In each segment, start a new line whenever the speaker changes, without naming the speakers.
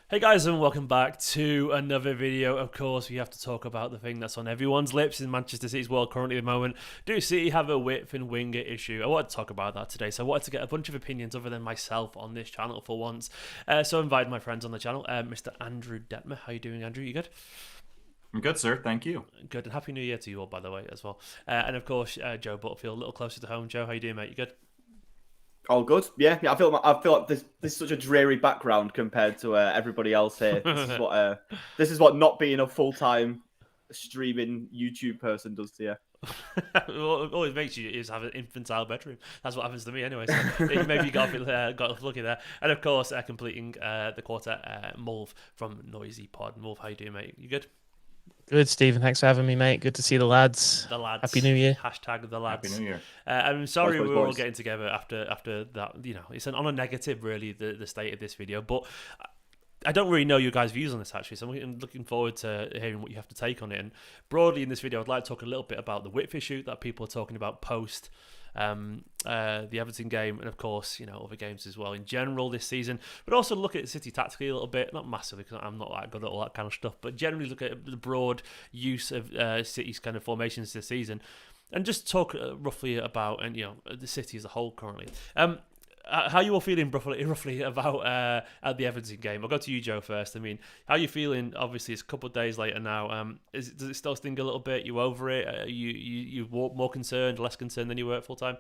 Hey guys, and welcome back to another video. Of course, we have to talk about the thing that's on everyone's lips in Manchester City's world currently at the moment. Do City have a width and winger issue? I wanted to talk about that today, so I wanted to get a bunch of opinions other than myself on this channel for once. So I invited my friends on the channel, Mr. Andrew Detmer. How you doing, Andrew? You good?
I'm good, sir. Thank you.
Good, and Happy New Year to you all, by the way, as well. And of course, Joe Butterfield, a little closer to home. Joe, how you doing, mate? You good?
All good. Yeah. I feel like this is such a dreary background compared to everybody else here. This is what not being a full-time streaming YouTube person does to you.
What always makes you is have an infantile bedroom. That's what happens to me anyway. So maybe you got off lucky there. And of course, completing the quarter, Mulv from Noisy Pod. Mulv, how you doing, mate? You good?
Good, Stephen. Thanks for having me, mate. Good to see the lads.
The lads.
Happy New Year.
Hashtag the lads.
Happy New Year.
I'm sorry we were all
Boys.
getting together after that. You know, it's on a negative, really, the state of this video. But I don't really know your guys' views on this, actually, so I'm looking forward to hearing what you have to take on it. And broadly in this video, I'd like to talk a little bit about the width issue that people are talking about post the Everton game, and of course, other games as well in general this season. But also look at City tactically a little bit, not massively because I'm not that good at all that kind of stuff, but generally look at the broad use of City's kind of formations this season, and just talk roughly about the City as a whole currently. How you all feeling roughly about the Everton game? I'll go to you, Joe, first. I mean, how are you feeling? Obviously, it's a couple of days later now. Does it still sting a little bit? You over it? You more concerned, less concerned than you were at full time?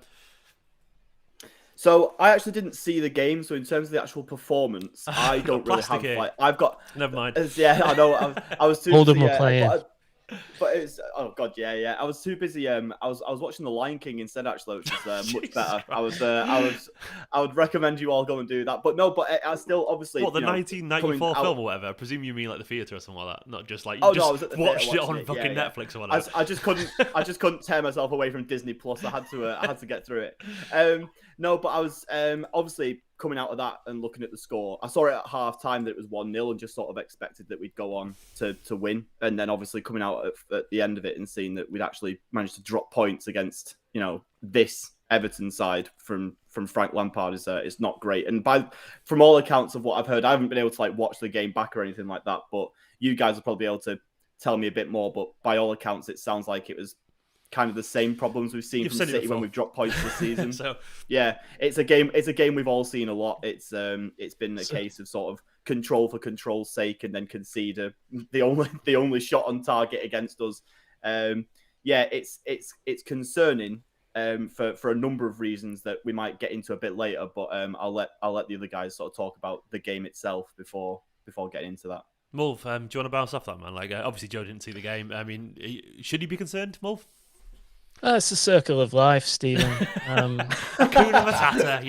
So I actually didn't see the game. So in terms of the actual performance, I don't really have
here.
like I've got.
Never mind.
Yeah, I know. I was too.
Hold them
busy,
will play it.
But it's yeah. I was too busy. I was watching The Lion King instead, actually, which is much better. I would recommend you all go and do that. But no, but I still obviously
What, the 1994
coming
film
out.
or whatever? I presume you mean like the theatre or something like that, not just like
Oh
you
no, I
just
was at the
watched
theatre
it on
watching
fucking
yeah.
Netflix or whatever.
I just couldn't tear myself away from Disney Plus. I had to get through it. No, but I was obviously coming out of that and looking at the score. I saw it at half time that it was 1-0 and just sort of expected that we'd go on to win. And then obviously coming out at the end of it and seeing that we'd actually managed to drop points against, this Everton side from Frank Lampard is not great. And from all accounts of what I've heard, I haven't been able to watch the game back or anything like that, but you guys will probably be able to tell me a bit more. But by all accounts, it sounds like it was kind of the same problems we've seen from City when we've dropped points this season.
So
yeah, it's a game we've all seen a lot. It's been a case of sort of control for control's sake and then concede the only shot on target against us. It's concerning for a number of reasons that we might get into a bit later, but I'll let the other guys sort of talk about the game itself before getting into that.
Mulv, do you want to bounce off that, man? Like, obviously Joe didn't see the game. I mean, should he be concerned, Mulv?
It's a circle of life, Stephen.
Hakuna Matata,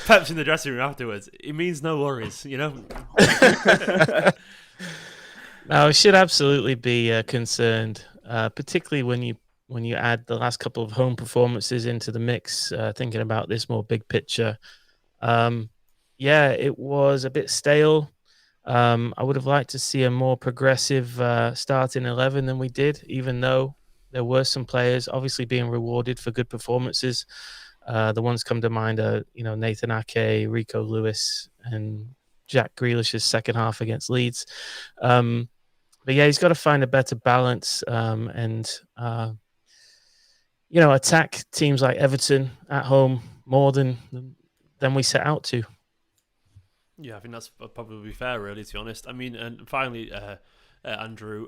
Pep's in the dressing room afterwards. It means no worries,
No, I should absolutely be concerned, particularly when you add the last couple of home performances into the mix. Thinking about this more big picture, it was a bit stale. I would have liked to see a more progressive starting 11 than we did, even though there were some players obviously being rewarded for good performances. The ones come to mind are, Nathan Ake, Rico Lewis, and Jack Grealish's second half against Leeds. But yeah, he's got to find a better balance and attack teams like Everton at home more than we set out to.
Yeah, I think that's probably fair, really, to be honest. I mean, and finally, Andrew,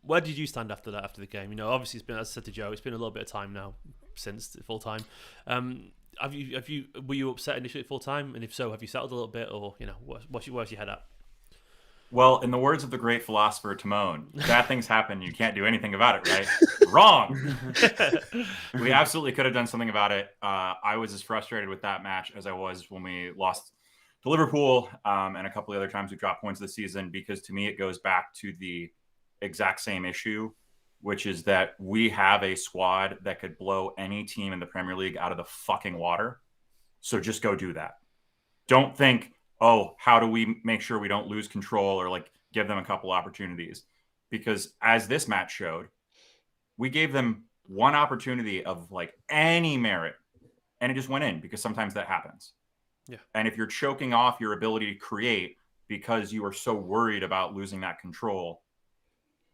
where did you stand after the game? Obviously, it's been, as I said to Joe, it's been a little bit of time now since full time. Were you upset initially at full time? And if so, have you settled a little bit, or where's your head at?
Well, in the words of the great philosopher Timon, bad things happen. You can't do anything about it, right? Wrong. We absolutely could have done something about it. I was as frustrated with that match as I was when we lost to Liverpool and a couple of other times we dropped points this season, because to me it goes back to the exact same issue, which is that we have a squad that could blow any team in the Premier League out of the fucking water. So just go do that. Don't think, oh, how do we make sure we don't lose control or give them a couple opportunities? Because as this match showed, we gave them one opportunity of any merit and it just went in, because sometimes that happens.
Yeah.
And if you're choking off your ability to create because you are so worried about losing that control,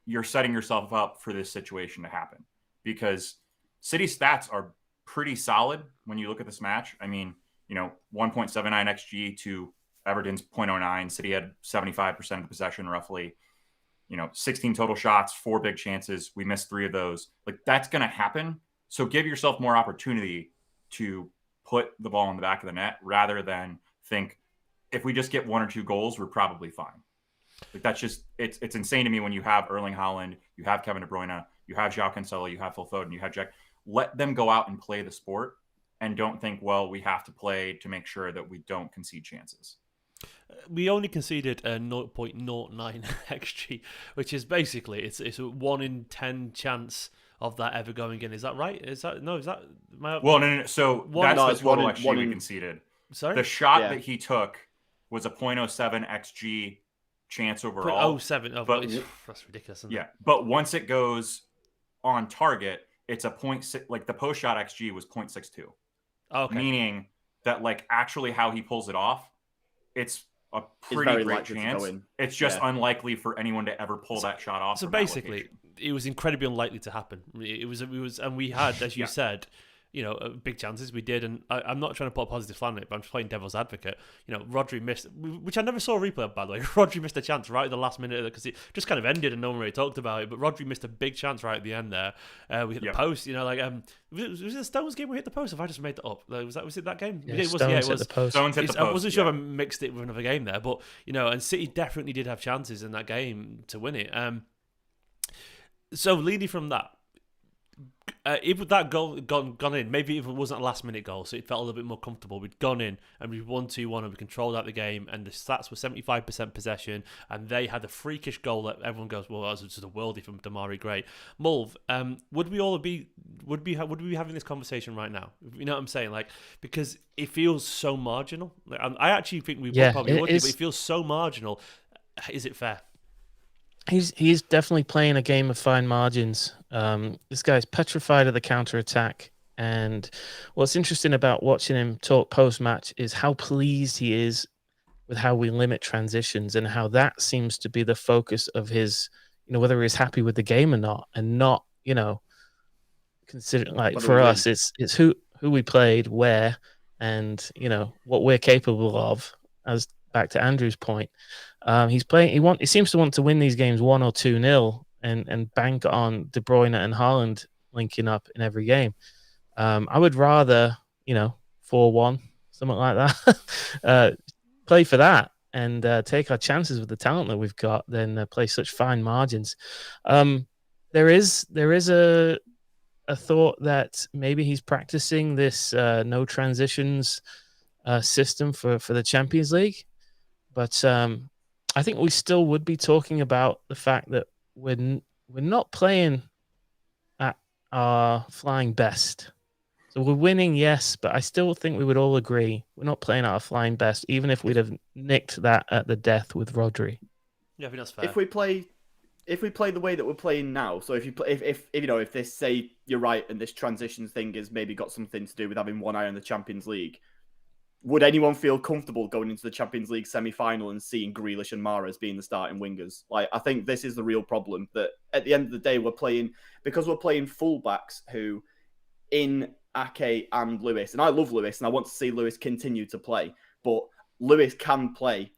you're setting yourself up for this situation to happen. Because City's stats are pretty solid when you look at this match. I mean, 1.79 XG to Everton's 0.09. City had 75% of the possession roughly. 16 total shots, 4 big chances. We missed 3 of those. Like, that's going to happen. So give yourself more opportunity to put the ball in the back of the net rather than think, if we just get 1 or 2 goals, we're probably fine. Like, that's just, it's insane to me when you have Erling Haaland, you have Kevin De Bruyne, you have João Cancelo, you have Phil Foden, you have Jack. Let them go out and play the sport and don't think, well, we have to play to make sure that we don't concede chances.
We only conceded a 0.09 XG, which is basically it's a 1 in 10 chance of that ever going in. Is that right? Is that no?
No. So that's the total XG we conceded.
Sorry,
the shot that he took was a 0.07 XG chance overall.
0.07.
But
that's ridiculous. Isn't
it? But once it goes on target, it's a 0.6. Like, the post shot XG was 0.62.
Okay.
Meaning that, like, actually how he pulls it off, it's a pretty great chance. It's just unlikely for anyone to ever pull that shot off.
So basically, it was incredibly unlikely to happen. It was, and we had, as you said, big chances. We did, and I'm not trying to put a positive slant on it, but I'm just playing devil's advocate. Rodri missed, which I never saw a replay of, by the way. Rodri missed a chance right at the last minute because it just kind of ended and no one really talked about it. But Rodri missed a big chance right at the end there. We hit the post. Was it the Stones game we hit the post? Or have I just made that up? Was it that game?
Yeah,
it was.
Stones hit the post.
Stones hit the post.
I wasn't sure if I mixed it with another game there, but and City definitely did have chances in that game to win it. So leading from that. If that goal gone in, maybe if it wasn't a last minute goal, so it felt a little bit more comfortable, we'd gone in and we won 2-1 and we controlled out the game, and the stats were 75% possession, and they had a freakish goal that everyone goes, well, that was just a worldie from Damari Gray. Mulv, would we be having this conversation right now? You know what I'm saying? Like, because it feels so marginal. Like, I actually think we probably would, but it feels so marginal. Is it fair?
He's definitely playing a game of fine margins. This guy's petrified of the counter-attack. And what's interesting about watching him talk post-match is how pleased he is with how we limit transitions and how that seems to be the focus of his, whether he's happy with the game or not, and not, consider, like, for us, it's who we played, where, and, what we're capable of, as back to Andrew's point. He's playing. He seems to want to win these games 1 or 2-0 and bank on De Bruyne and Haaland linking up in every game. I would rather 4-1, something like that. Play for that and take our chances with the talent that we've got than play such fine margins. There is a thought that maybe he's practicing this no transitions system for the Champions League, but I think we still would be talking about the fact that we're not playing at our flying best. So we're winning, yes, but I still think we would all agree we're not playing at our flying best, even if we'd have nicked that at the death with Rodri.
Yeah, I think that's fair.
If we play the way that we're playing now, so if this, say you're right, and this transitions thing has maybe got something to do with having one eye on the Champions League, would anyone feel comfortable going into the Champions League semi-final and seeing Grealish and Mahrez being the starting wingers? Like, I think this is the real problem, that at the end of the day, we're playing fullbacks who, in Ake and Lewis, and I love Lewis, and I want to see Lewis continue to play, but Lewis can play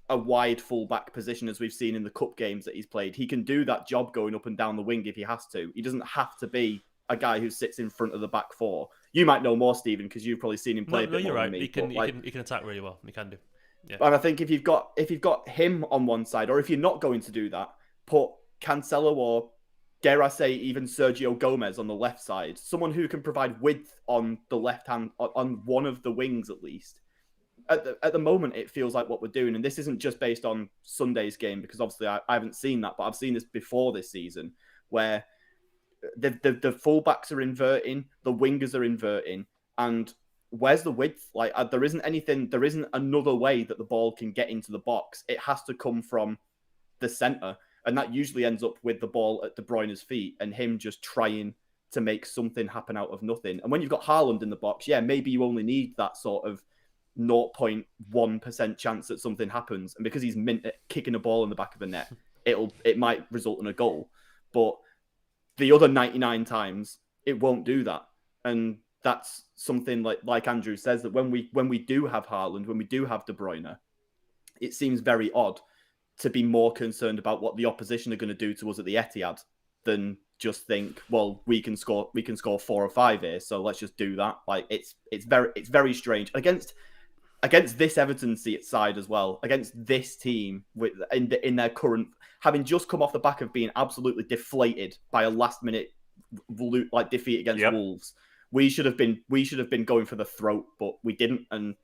a wide fullback position, as we've seen in the cup games that he's played. He can do that job going up and down the wing if he has to. He doesn't have to be a guy who sits in front of the back four. You might know more, Stephen, because you've probably seen him play a bit more than me.
He can attack really well. He can do. Yeah.
And I think if you've got him on one side, or if you're not going to do that, put Cancelo or, dare I say, even Sergio Gomez on the left side, someone who can provide width on the left hand, on one of the wings at least. At the moment, it feels like what we're doing, and this isn't just based on Sunday's game, because obviously I haven't seen that, but I've seen this before this season, where the fullbacks are inverting, the wingers are inverting, and where's the width? Like, there isn't another way that the ball can get into the box. It has to come from the centre, and that usually ends up with the ball at De Bruyne's feet and him just trying to make something happen out of nothing. And when you've got Haaland in the box, yeah, maybe you only need that sort of 0.1% chance that something happens, and because he's mint at kicking a ball in the back of the net, it might result in a goal. But the other 99 times, it won't do that. And that's something like Andrew says, that when we do have Haaland, when we do have De Bruyne, it seems very odd to be more concerned about what the opposition are going to do to us at the Etihad than just think, well, we can score 4 or 5 here, so let's just do that. Like it's very strange against this Everton side as well, against this team in their current, having just come off the back of being absolutely deflated by a last minute defeat against Wolves. We should have been going for the throat, but we didn't. And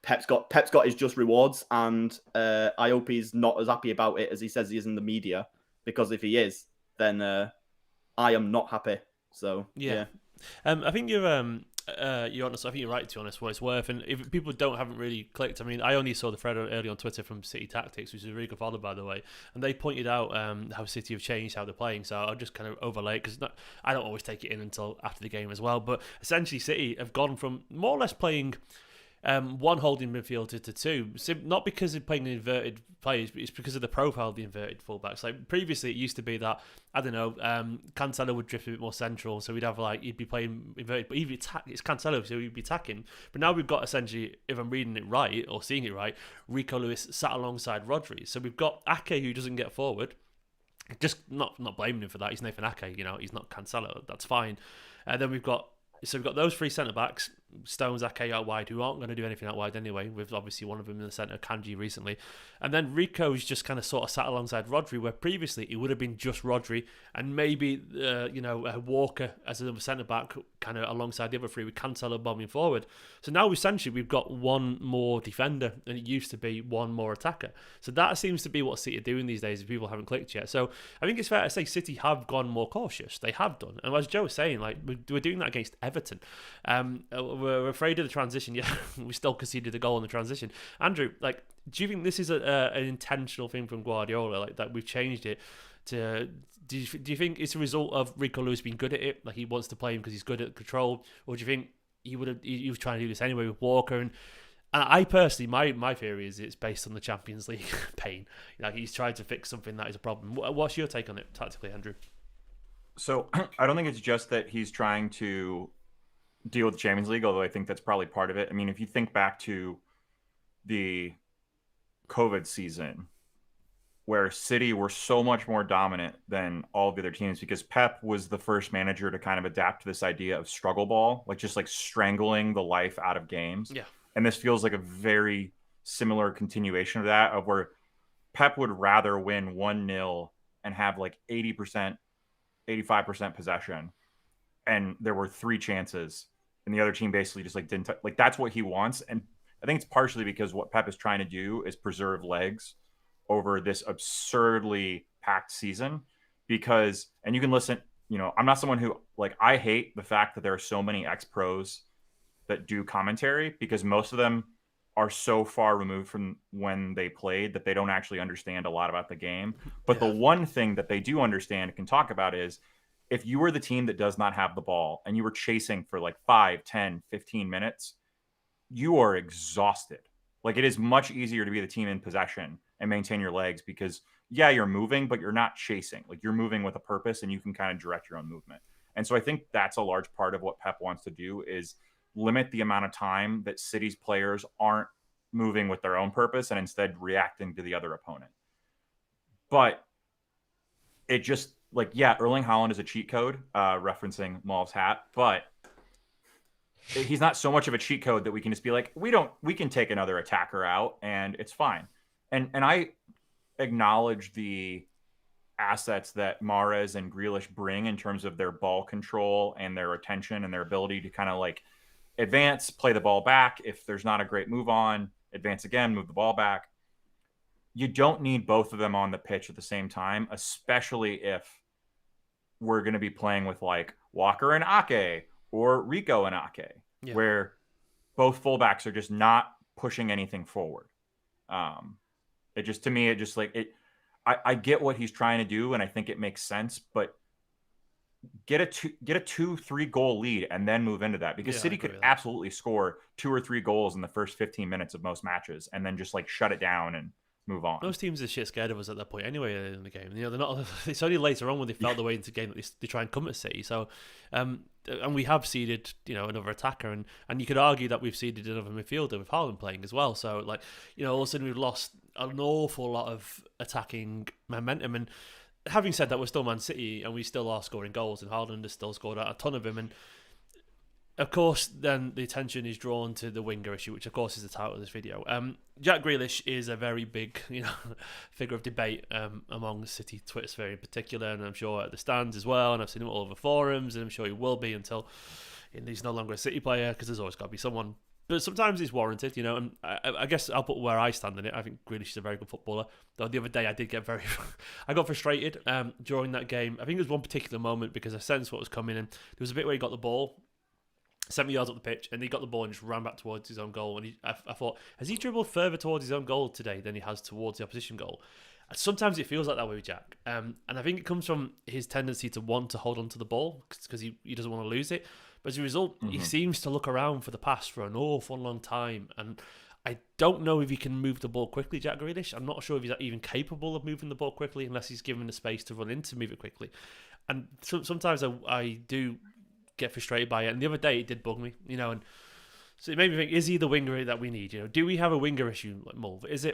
Pep's got his just rewards, and I hope he's not as happy about it as he says he is in the media, because if he is, then I am not happy. So yeah.
I think you're honest. I think you're right, to be honest, what it's worth. And if people haven't really clicked, I mean, I only saw the thread early on Twitter from City Tactics, which is a really good follow, by the way, and they pointed out how City have changed how they're playing. So I'll just kind of overlay it, because I don't always take it in until after the game as well. But essentially, City have gone from more or less playing one holding midfielder to 2, not because of playing inverted players, but it's because of the profile of the inverted fullbacks. Like previously, it used to be that, I don't know, Cancelo would drift a bit more central, so we'd have he'd be playing inverted, but it's Cancelo, so he'd be attacking. But now we've got essentially, if I'm reading it right or seeing it right, Rico Lewis sat alongside Rodri. So we've got Ake, who doesn't get forward. Just not blaming him for that. He's Nathan Ake, he's not Cancelo. That's fine. Then we've got those 3 centre backs, Stones, Ake out wide, who aren't going to do anything out wide anyway, with obviously one of them in the centre, Kanji, recently. And then Rico's just kind of sort of sat alongside Rodri, where previously it would have been just Rodri and maybe, Walker as another centre back kind of alongside the other 3 with Cancelo bombing forward. So now essentially we've got one more defender and it used to be one more attacker. So that seems to be what City are doing these days if people haven't clicked yet. So I think it's fair to say City have gone more cautious. They have done. And as Joe was saying, we're doing that against Everton. We're afraid of the transition. Yeah, we still conceded a goal in the transition. Andrew, do you think this is an intentional thing from Guardiola, that we've changed it to? Do you think it's a result of Rico Lewis being good at it, he wants to play him because he's good at control, or do you think he was trying to do this anyway with Walker? And I personally, my theory is it's based on the Champions League pain. He's trying to fix something that is a problem. What's your take on it tactically, Andrew?
So I don't think it's just that he's trying to deal with the Champions League, although I think that's probably part of it. I mean, if you think back to the COVID season, where City were so much more dominant than all of the other teams, because Pep was the first manager to kind of adapt to this idea of struggle ball, just strangling the life out of games.
Yeah.
And this feels like a very similar continuation of that, of where Pep would rather win 1-0 and have 80%, 85% possession, and there were 3 chances, and the other team basically just didn't that's what he wants. And I think it's partially because what Pep is trying to do is preserve legs over this absurdly packed season, because, and you can listen, I'm not someone who I hate the fact that there are so many ex-pros that do commentary, because most of them are so far removed from when they played that they don't actually understand a lot about the game. But the one thing that they do understand and can talk about is, if you were the team that does not have the ball and you were chasing for 5, 10, 15 minutes, you are exhausted. It is much easier to be the team in possession and maintain your legs, because you're moving, but you're not chasing. You're moving with a purpose, and you can kind of direct your own movement. And so I think that's a large part of what Pep wants to do, is limit the amount of time that City's players aren't moving with their own purpose and instead reacting to the other opponent. But it just Erling Haaland is a cheat code, referencing Mulv's hat, but he's not so much of a cheat code that we can just be we can take another attacker out and it's fine. And I acknowledge the assets that Mahrez and Grealish bring in terms of their ball control and their attention and their ability to kind of advance, play the ball back. If there's not a great move on, advance again, move the ball back. You don't need both of them on the pitch at the same time, especially if we're going to be playing with Walker and Ake or Rico and Ake, where both fullbacks are just not pushing anything forward. I get what he's trying to do, and I think it makes sense, but get a 2-3 goal lead and then move into that, because
Yeah, I
City
agree
could
with that.
absolutely score 2 or 3 goals in the first 15 minutes of most matches and then just like shut it down and move on.
Most teams are shit scared of us at that point anyway in the game. You know, they're not. It's only later on when they felt the way into the game that they try and come at City. So, and we have seeded, you know, another attacker, and you could argue that we've seeded another midfielder with Haaland playing as well. So, like, you know, all of a sudden we've lost an awful lot of attacking momentum. And having said that, we're still Man City, and we still are scoring goals, and Haaland has still scored a ton of them. And of course, then the attention is drawn to the winger issue, which of course is the title of this video. Jack Grealish is a very big, you know, figure of debate among City Twitter sphere in particular, and I'm sure at the stands as well. And I've seen him all over forums, and I'm sure he will be until he's no longer a City player, because there's always got to be someone. But sometimes it's warranted, you know. And I guess I'll put where I stand in it. I think Grealish is a very good footballer. Though the other day I did get I got frustrated during that game. I think there was one particular moment because I sensed what was coming, and there was a bit where he got the ball 70 yards up the pitch, and he got the ball and just ran back towards his own goal. And I thought, has he dribbled further towards his own goal today than he has towards the opposition goal? And sometimes it feels like that way with Jack. And I think it comes from his tendency to want to hold on to the ball because he doesn't want to lose it. But as a result, he seems to look around for the pass for an awful long time. And I don't know if he can move the ball quickly, Jack Grealish. I'm not sure if he's even capable of moving the ball quickly unless he's given the space to run in to move it quickly. And sometimes I do get frustrated by it, and the other day it did bug me, you know, and so it made me think: is he the winger that we need? You know, do we have a winger issue like Mulv? Is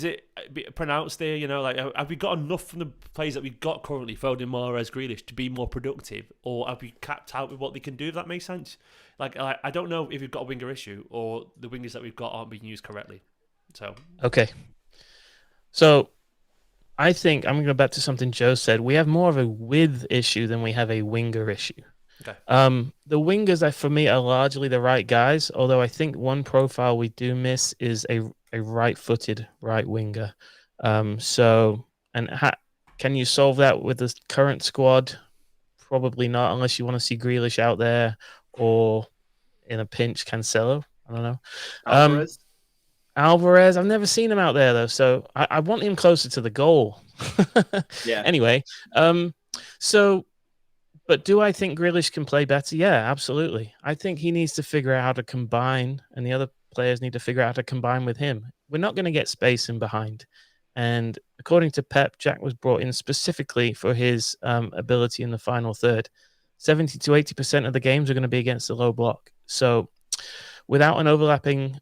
it pronounced there? You know, like have we got enough from the players that we've got currently, Foden, Mahrez, Grealish, to be more productive, or have we capped out with what they can do? If that makes sense. Like I don't know if we've got a winger issue or the wingers that we've got aren't being used correctly. So
okay, so I think I'm going to go back to something Joe said. We have more of a width issue than we have a winger issue.
Okay.
The wingers, for me, are largely the right guys. Although I think one profile we do miss is a right-footed right winger. Can you solve that with the current squad? Probably not, unless you want to see Grealish out there, or in a pinch, Cancelo. I don't know. Alvarez, I've never seen him out there though, so I want him closer to the goal.
Yeah.
Anyway, but do I think Grealish can play better? Yeah, absolutely. I think he needs to figure out how to combine, and the other players need to figure out how to combine with him. We're not going to get space in behind. And according to Pep, Jack was brought in specifically for his ability in the final third. 70 to 80% of the games are going to be against the low block. So without an overlapping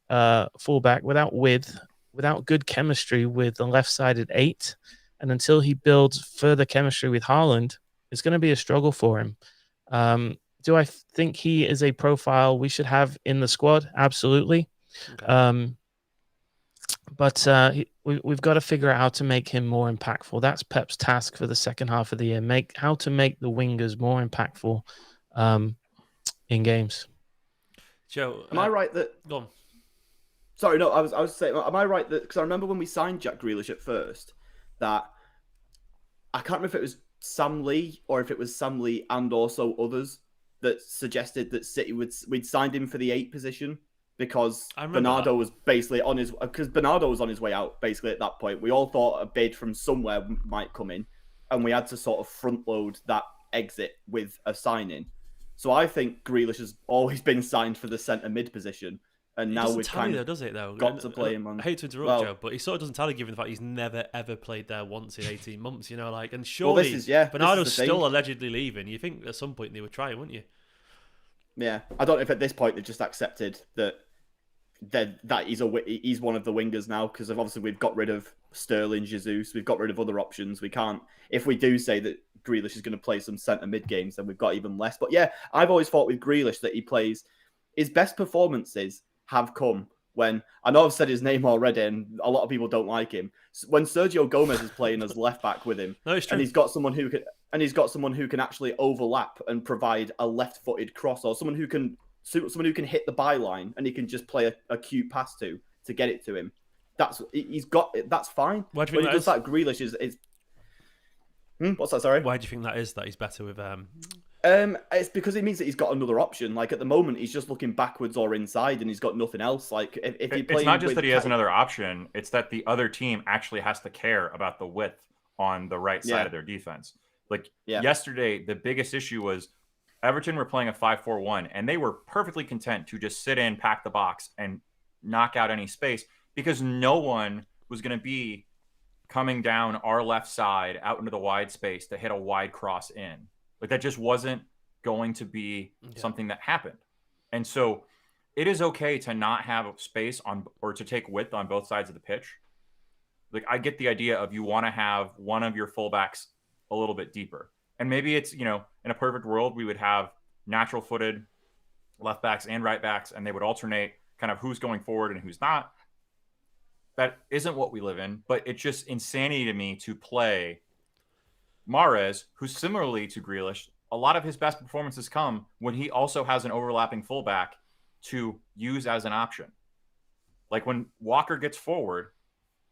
fullback, without width, without good chemistry with the left-sided 8, and until he builds further chemistry with Haaland, it's going to be a struggle for him. Do I think he is a profile we should have in the squad? Absolutely. Okay. But we've got to figure out how to make him more impactful. That's Pep's task for the second half of the year. How to make the wingers more impactful in games.
Joe,
am I right that?
Go on.
Sorry, no. I was saying, am I right that? Because I remember when we signed Jack Grealish at first, that I can't remember if it was Sam Lee or if it was Sam Lee and also others that suggested that City we'd signed him for the 8 position because Bernardo was basically on his way out basically at that point. We all thought a bid from somewhere might come in, and we had to sort of front load that exit with a signing. So I think Grealish has always been signed for the centre mid position, and now we've kind of got to play him on.
I hate to interrupt, Joe, but he sort of doesn't tally given the fact he's never ever played there once in 18 months. You know, like, and surely Bernardo's still allegedly leaving. You think at some point they would try, wouldn't you?
Yeah, I don't know if at this point they've just accepted that he's one of the wingers now, because obviously we've got rid of Sterling, Jesus, we've got rid of other options. We can't, if we do say that Grealish is going to play some centre mid games, then we've got even less. But yeah, I've always thought with Grealish that he plays, his best performances have come when, I know I've said his name already and a lot of people don't like him, when Sergio Gomez is playing as left back with him,
no, it's true.
and he's got someone who can actually overlap and provide a left-footed cross, or someone who can hit the byline and he can just play a cute pass to get it to him. That's fine.
Why do you think
when he does that, Grealish is what's that? Sorry.
Why do you think that is? That he's better with
It's because it means that he's got another option. Like at the moment, he's just looking backwards or inside, and he's got nothing else. Like if he plays,
it's not just that he has another option; it's that the other team actually has to care about the width on the right side of their defense. Like
Yeah.
yesterday, the biggest issue was Everton were playing a 5-4-1, and they were perfectly content to just sit in, pack the box, and knock out any space because no one was going to be coming down our left side out into the wide space to hit a wide cross in. Like that just wasn't going to be something that happened. And so it is okay to not have space on or to take width on both sides of the pitch. Like I get the idea of you want to have one of your fullbacks a little bit deeper. And maybe it's, in a perfect world, we would have natural footed left backs and right backs, and they would alternate kind of who's going forward and who's not. That isn't what we live in, but it's just insanity to me to play Mahrez, who's similarly to Grealish. A lot of his best performances come when he also has an overlapping fullback to use as an option. Like when Walker gets forward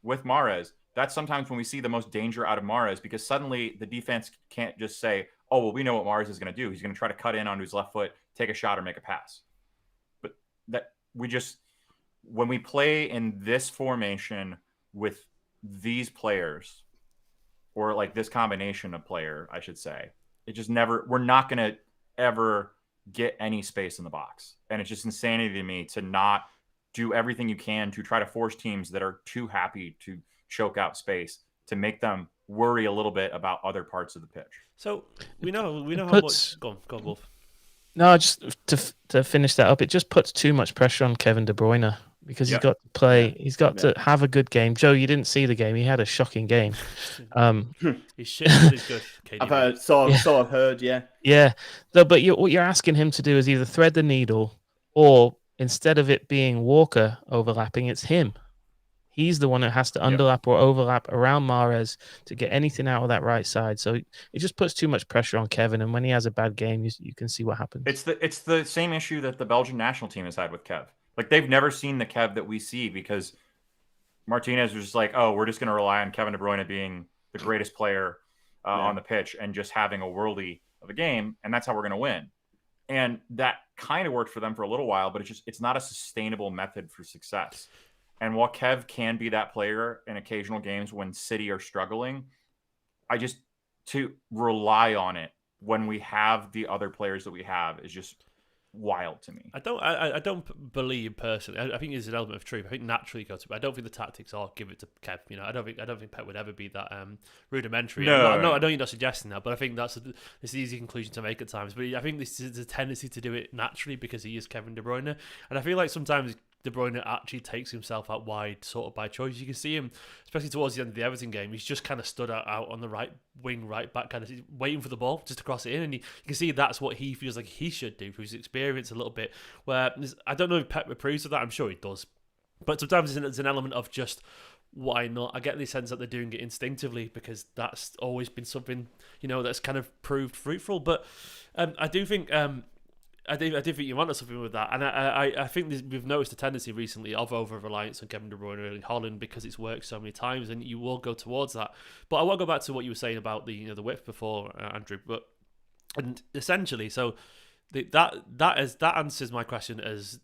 with Mahrez, that's sometimes when we see the most danger out of Mahrez because suddenly the defense can't just say, oh, well, we know what Mahrez is going to do. He's going to try to cut in onto his left foot, take a shot or make a pass. But that when we play in this formation with these players or like this combination of player, I should say, we're not going to ever get any space in the box. And it's just insanity to me to not do everything you can to try to force teams that are too happy to choke out space to make them worry a little bit about other parts of the pitch.
So we know how much. Go on, Wolf.
No, just to finish that up, it just puts too much pressure on Kevin De Bruyne because he's got to play. He's got to have a good game. Joe, you didn't see the game. He had a shocking game.
He's shit, but he's good.
I've heard. So I've heard. Yeah.
Yeah. No, but what you're asking him to do is either thread the needle, or instead of it being Walker overlapping, it's him. He's the one that has to underlap or overlap around Mahrez to get anything out of that right side. So it just puts too much pressure on Kevin. And when he has a bad game, you can see what happens.
It's the same issue that the Belgian national team has had with Kev. Like they've never seen the Kev that we see because Martinez was just like, oh, we're just going to rely on Kevin De Bruyne being the greatest player on the pitch and just having a worldie of a game. And that's how we're going to win. And that kind of worked for them for a little while, but it's not a sustainable method for success. And while Kev can be that player in occasional games when City are struggling, to rely on it when we have the other players that we have is just wild to me.
I don't believe personally. I think there's an element of truth. I think naturally goes. I don't think the tactics are give it to Kev. I don't think Pep would ever be that rudimentary. No, I know you're not suggesting that, but I think it's an easy conclusion to make at times. But I think this is a tendency to do it naturally because he is Kevin De Bruyne, and I feel like sometimes De Bruyne actually takes himself out wide sort of by choice. You can see him, especially towards the end of the Everton game, he's just kind of stood out on the right wing, right back, kind of waiting for the ball just to cross it in. And you can see that's what he feels like he should do through his experience a little bit. Where I don't know if Pep approves of that, I'm sure he does. But sometimes there's an element of just, why not? I get the sense that they're doing it instinctively because that's always been something, that's kind of proved fruitful. But I do think... I do think you're onto something with that, and I think we've noticed a tendency recently of over-reliance on Kevin De Bruyne and Holland because it's worked so many times, and you will go towards that. But I want to go back to what you were saying about the the width before, Andrew. And essentially, so that answers my question as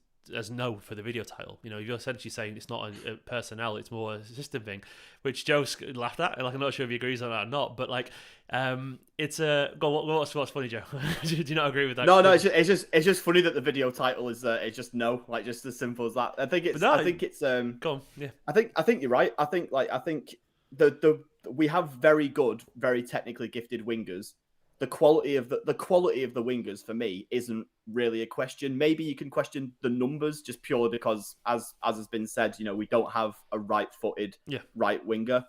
no for the video title. You're essentially saying it's not a personnel, it's more a system thing, which Joe laughed at. Like I'm not sure if he agrees on that or not, but like it's a what's funny, Joe? Do you not agree with that?
No, it's just funny that the video title is it's just no, like just as simple as that. I think it's
go on, yeah.
I think you're right. I think the we have very good, very technically gifted wingers. The quality of the wingers for me isn't really a question. Maybe you can question the numbers just purely because, as has been said, we don't have a right-footed right winger.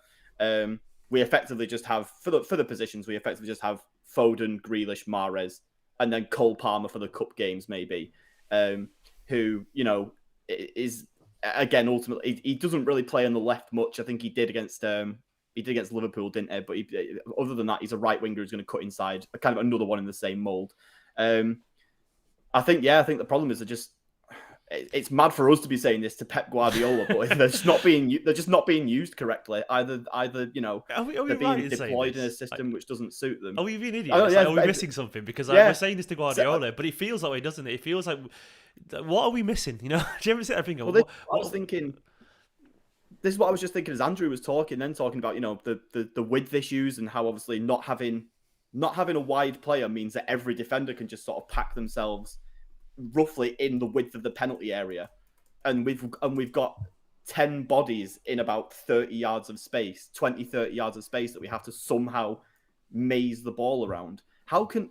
We effectively just have for the positions we effectively just have Foden, Grealish, Mahrez, and then Cole Palmer for the cup games maybe. Who is again ultimately he doesn't really play on the left much. I think he did against Liverpool, didn't he? But other than that, he's a right winger who's going to cut inside. Kind of another one in the same mould. I think the problem is it's mad for us to be saying this to Pep Guardiola, but they're just not being used correctly. Either
are we
they're being deployed in a system which doesn't suit them.
Are we being idiots? Are we missing something? Because we're saying this to Guardiola, but it feels that way, doesn't it? It feels like what are we missing? Do you ever sit there thinking?
Well, I was thinking. This is what I was just thinking as Andrew was talking about, the width issues and how obviously not having not having a wide player means that every defender can just sort of pack themselves roughly in the width of the penalty area, and we've got 10 bodies in about 30 yards of space, 20-30 yards of space that we have to somehow maze the ball around. How can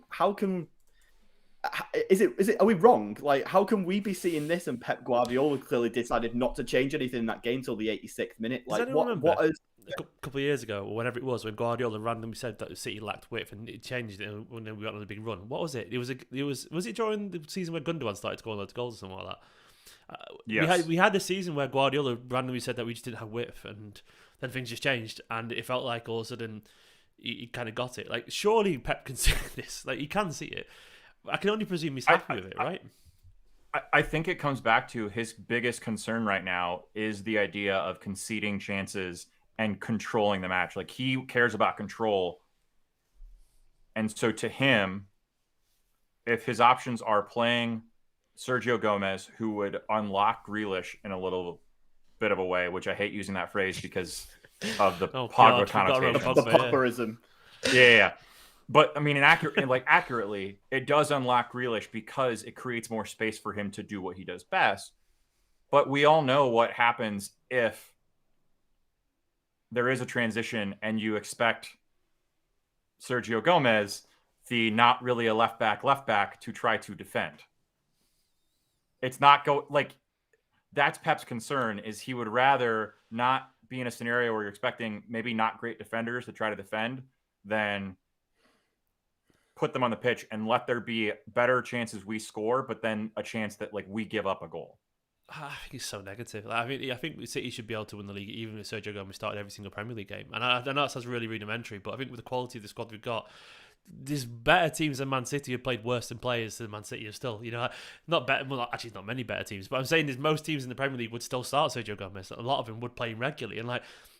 is it are we wrong? Like, how can we be seeing this and Pep Guardiola clearly decided not to change anything in that game till the 86th minute? Like, what is
a couple of years ago, or whenever it was, when Guardiola randomly said that City lacked width, and it changed it when we got on a big run. What was it? Was it during the season where Gundogan started scoring loads of goals or something like that?
Yes.
We had this season where Guardiola randomly said that we just didn't have width, and then things just changed, and it felt like all of a sudden he kind of got it. Like, surely Pep can see this. Like, he can see it. I can only presume he's happy with it, right?
I think it comes back to his biggest concern right now is the idea of conceding chances and controlling the match. Like, he cares about control. And so to him, if his options are playing Sergio Gomez, who would unlock Grealish in a little bit of a way, which I hate using that phrase because of the Pogba connotation.
The Pogbaism.
Yeah. But I mean, accurately, it does unlock Grealish because it creates more space for him to do what he does best. But we all know what happens if there is a transition and you expect Sergio Gomez, the not really a left back, to try to defend. It's not that's Pep's concern, is he would rather not be in a scenario where you're expecting maybe not great defenders to try to defend than put them on the pitch and let there be better chances we score, but then a chance that we give up a goal.
I think he's so negative. I think City should be able to win the league even if Sergio Gomez started every single Premier League game. And I know that sounds really rudimentary, but I think with the quality of the squad we've got, there's better teams than Man City have played worse than players than Man City have still. Not better. Well, actually, not many better teams. But I'm saying most teams in the Premier League would still start Sergio Gomez. A lot of them would play him regularly. And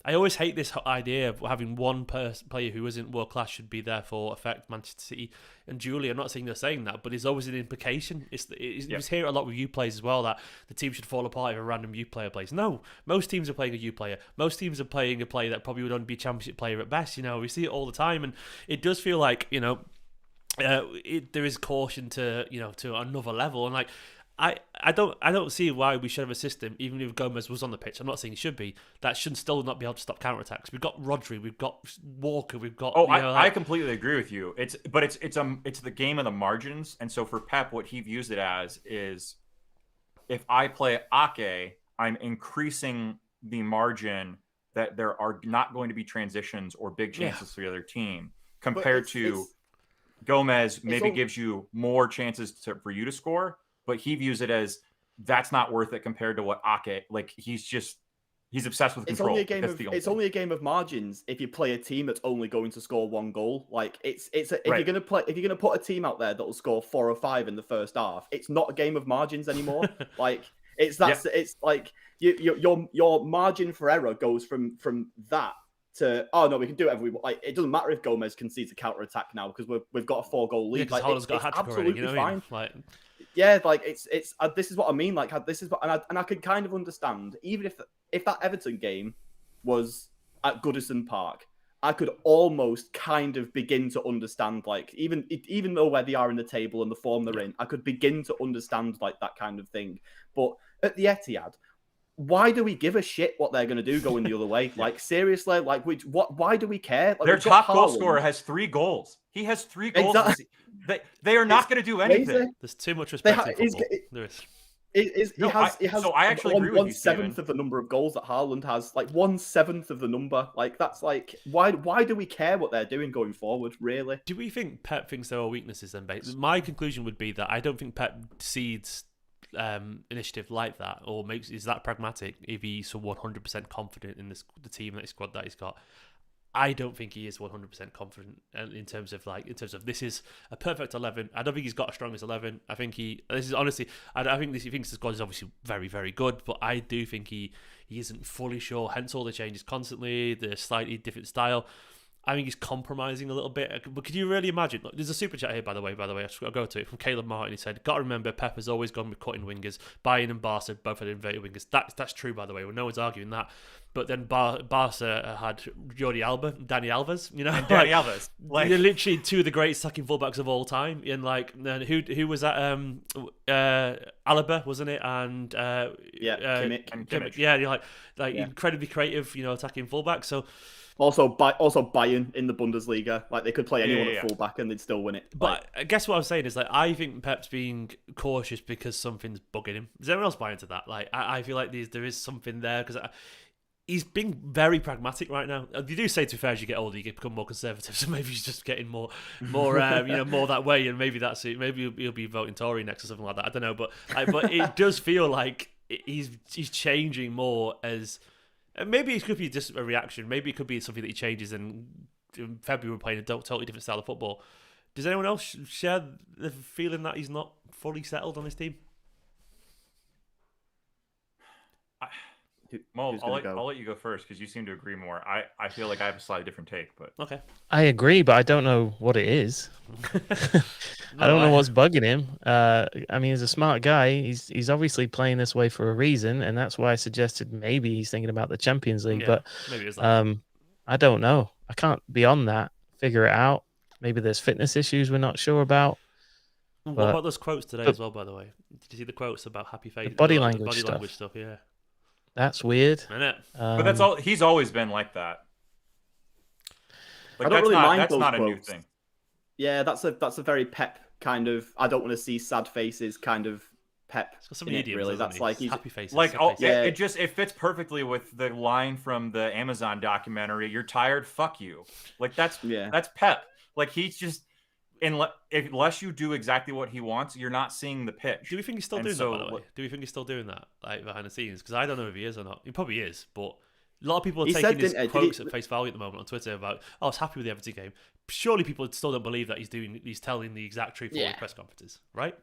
I always hate this idea of having one player who isn't world class should be there for affect Manchester City and Julie. I'm not saying they're saying that, but there's always an implication. You hear a lot with youth players as well that the team should fall apart if a random youth player plays. No, most teams are playing a youth player. Most teams are playing a player that probably would only be a championship player at best. We see it all the time, and it does feel like there is caution to another level, and I don't see why we should have a system, even if Gomez was on the pitch. I'm not saying he should be. That should still not be able to stop counterattacks. We've got Rodri, we've got Walker, we've got.
I completely agree with you. It's the game of the margins, and so for Pep, what he views it as is, if I play Ake, I'm increasing the margin that there are not going to be transitions or big chances for the other team compared to Gomez. Maybe gives you more chances for you to score. But he views it as that's not worth it compared to what Ake, he's obsessed with control.
It's only a game of margins if you play a team that's only going to score one goal. If you're gonna put a team out there that will score 4 or 5 in the first half, it's not a game of margins anymore. It's your margin for error goes from that to, oh no, we can do whatever we want. It doesn't matter if Gomez concedes a counter attack now because we've got a 4-goal lead.
It's absolutely fine.
Yeah, this is what I mean. And I could kind of understand, even if that Everton game was at Goodison Park, I could almost kind of begin to understand, even though where they are in the table and the form they're in, I could begin to understand that kind of thing. But at the Etihad, why do we give a shit what they're going to do going the other way? Seriously, why do we care?
Their top goal scorer has 3 goals. He has 3 goals.
Exactly.
They are not going to do anything.
Crazy.
There's too much respect in football. There is.
He has
so I actually agree with you,
1/7 of the number of goals that Haaland has. 1/7 of the number. That's why do we care what they're doing going forward? Really?
Do we think Pep thinks there are weaknesses then? My conclusion would be that I don't think Pep seeds initiative like that or is that pragmatic if he's so 100% confident in the team, that squad that he's got. I don't think he is 100% confident in terms of this is a perfect 11. I don't think he's got a strongest 11. I think he thinks the squad is obviously very, very good, but I do think he isn't fully sure. Hence all the changes constantly, the slightly different style. I think he's compromising a little bit. But could you really imagine? Look, there's a super chat here, by the way. I'll go to it from Caleb Martin. He said, "Got to remember, Pep has always gone with cutting wingers. Bayern and Barca both had inverted wingers. That's true, by the way. Well, no one's arguing that. But then Barca had Jordi Alba, Dani Alves. You know,
And Dani Alves,
they're literally two of the greatest attacking fullbacks of all time. And then who was that? Alaba, wasn't it? And
Kimmich.
Yeah, you're incredibly creative. Attacking fullback. So.
Also Bayern in the Bundesliga, like they could play anyone at fullback and they'd still win it.
But I guess what I'm saying is, I think Pep's being cautious because something's bugging him. Does anyone else buy into that? I feel like there is something there because he's being very pragmatic right now. You do say, to be fair, as you get older, you become more conservative. So maybe he's just getting more more that way, and maybe that's it. Maybe he'll be voting Tory next or something like that. I don't know, but it does feel like he's changing more as. Maybe it could be just a reaction. Maybe it could be something that he changes in February. We're playing a totally different style of football. Does anyone else share the feeling that he's not fully settled on his team?
I'll let you go first because you seem to agree more. I feel like I have a slightly different take, but
okay.
I agree, but I don't know what it is. I don't know what's bugging him. I mean, he's a smart guy. He's obviously playing this way for a reason, and that's why I suggested maybe he's thinking about the Champions League. But
maybe it's that.
I don't know. I can't beyond that figure it out. Maybe there's fitness issues we're not sure about.
What about those quotes today as well? By the way, did you see the quotes about happy face?
Body language stuff.
Yeah.
That's weird.
But that's all. He's always been like that.
I don't really mind
that's
those
not
quotes.
A new thing.
Yeah, that's a very Pep kind of. I don't want to see sad faces kind of Pep.
Some idioms,
really. That's like
happy faces.
It fits perfectly with the line from the Amazon documentary. You're tired. Fuck you. That's Pep. He's just. Unless you do exactly what he wants, you're not seeing the pitch.
Do we think he's still doing that, by the way? Do we think he's still doing that, behind the scenes? Because I don't know if he is or not. He probably is, but a lot of people are taking his quotes at face value at the moment on Twitter about, I was happy with the Everton game. Surely people still don't believe that he's telling the exact truth for all the press conferences, right?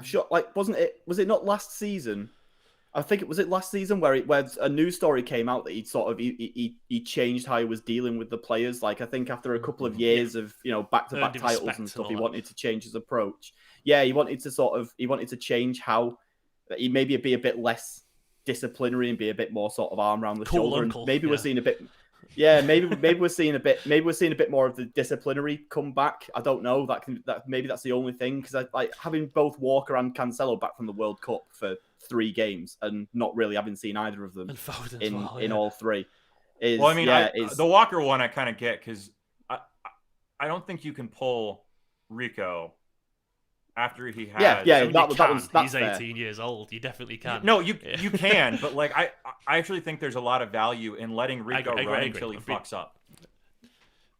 Sure. Was it not last season? I think it was last season where a news story came out that he changed how he was dealing with the players. I think after a couple of years of back-to-back titles and stuff, he wanted to change his approach. Yeah, he wanted to change how he maybe be a bit less disciplinary and be a bit more sort of arm around the shoulder.
Uncle,
and maybe we're seeing a bit. Yeah, maybe we're seeing a bit more of the disciplinary come back. I don't know. Maybe that's the only thing because I having both Walker and Cancelo back from the World Cup for 3 games and not really having seen either of them in all 3.
The Walker one I kind of get because I don't think you can pull Rico after he has.
He's 18 years old. You definitely can.
No, you can, but I actually think there's a lot of value in letting Rico run until he fucks up.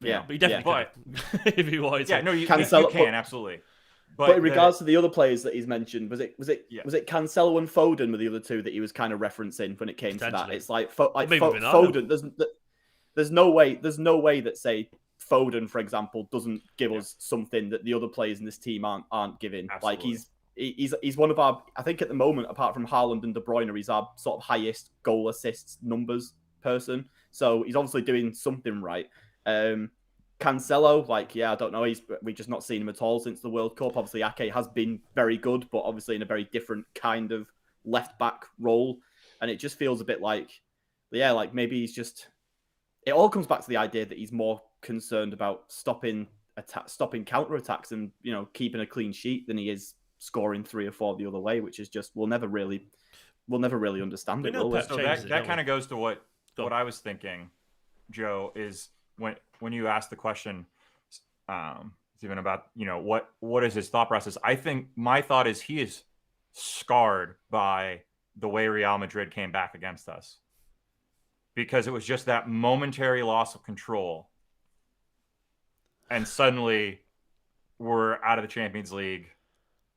Yeah,
but he definitely can if he wanted.
Yeah, no, you can absolutely.
But in regards to the other players that he's mentioned, was it Cancelo and Foden were the other 2 that he was kind of referencing when it came to that? It's Foden. There's no way that say Foden, for example, doesn't give us something that the other players in this team aren't giving.
Absolutely.
He's one of our. I think at the moment, apart from Haaland and De Bruyne, he's our sort of highest goal assists numbers person. So he's obviously doing something right. Cancelo, I don't know. We've just not seen him at all since the World Cup. Obviously, Ake has been very good, but obviously in a very different kind of left back role. And it just feels a bit maybe he's just. It all comes back to the idea that he's more concerned about stopping counter attacks and keeping a clean sheet than he is scoring 3 or 4 the other way, which is just we'll never really understand it.
So that kind of goes to what I was thinking, Joe, is when you ask the question, it's even about what is his thought process. I think my thought is he is scarred by the way Real Madrid came back against us, because it was just that momentary loss of control, and suddenly we're out of the Champions League,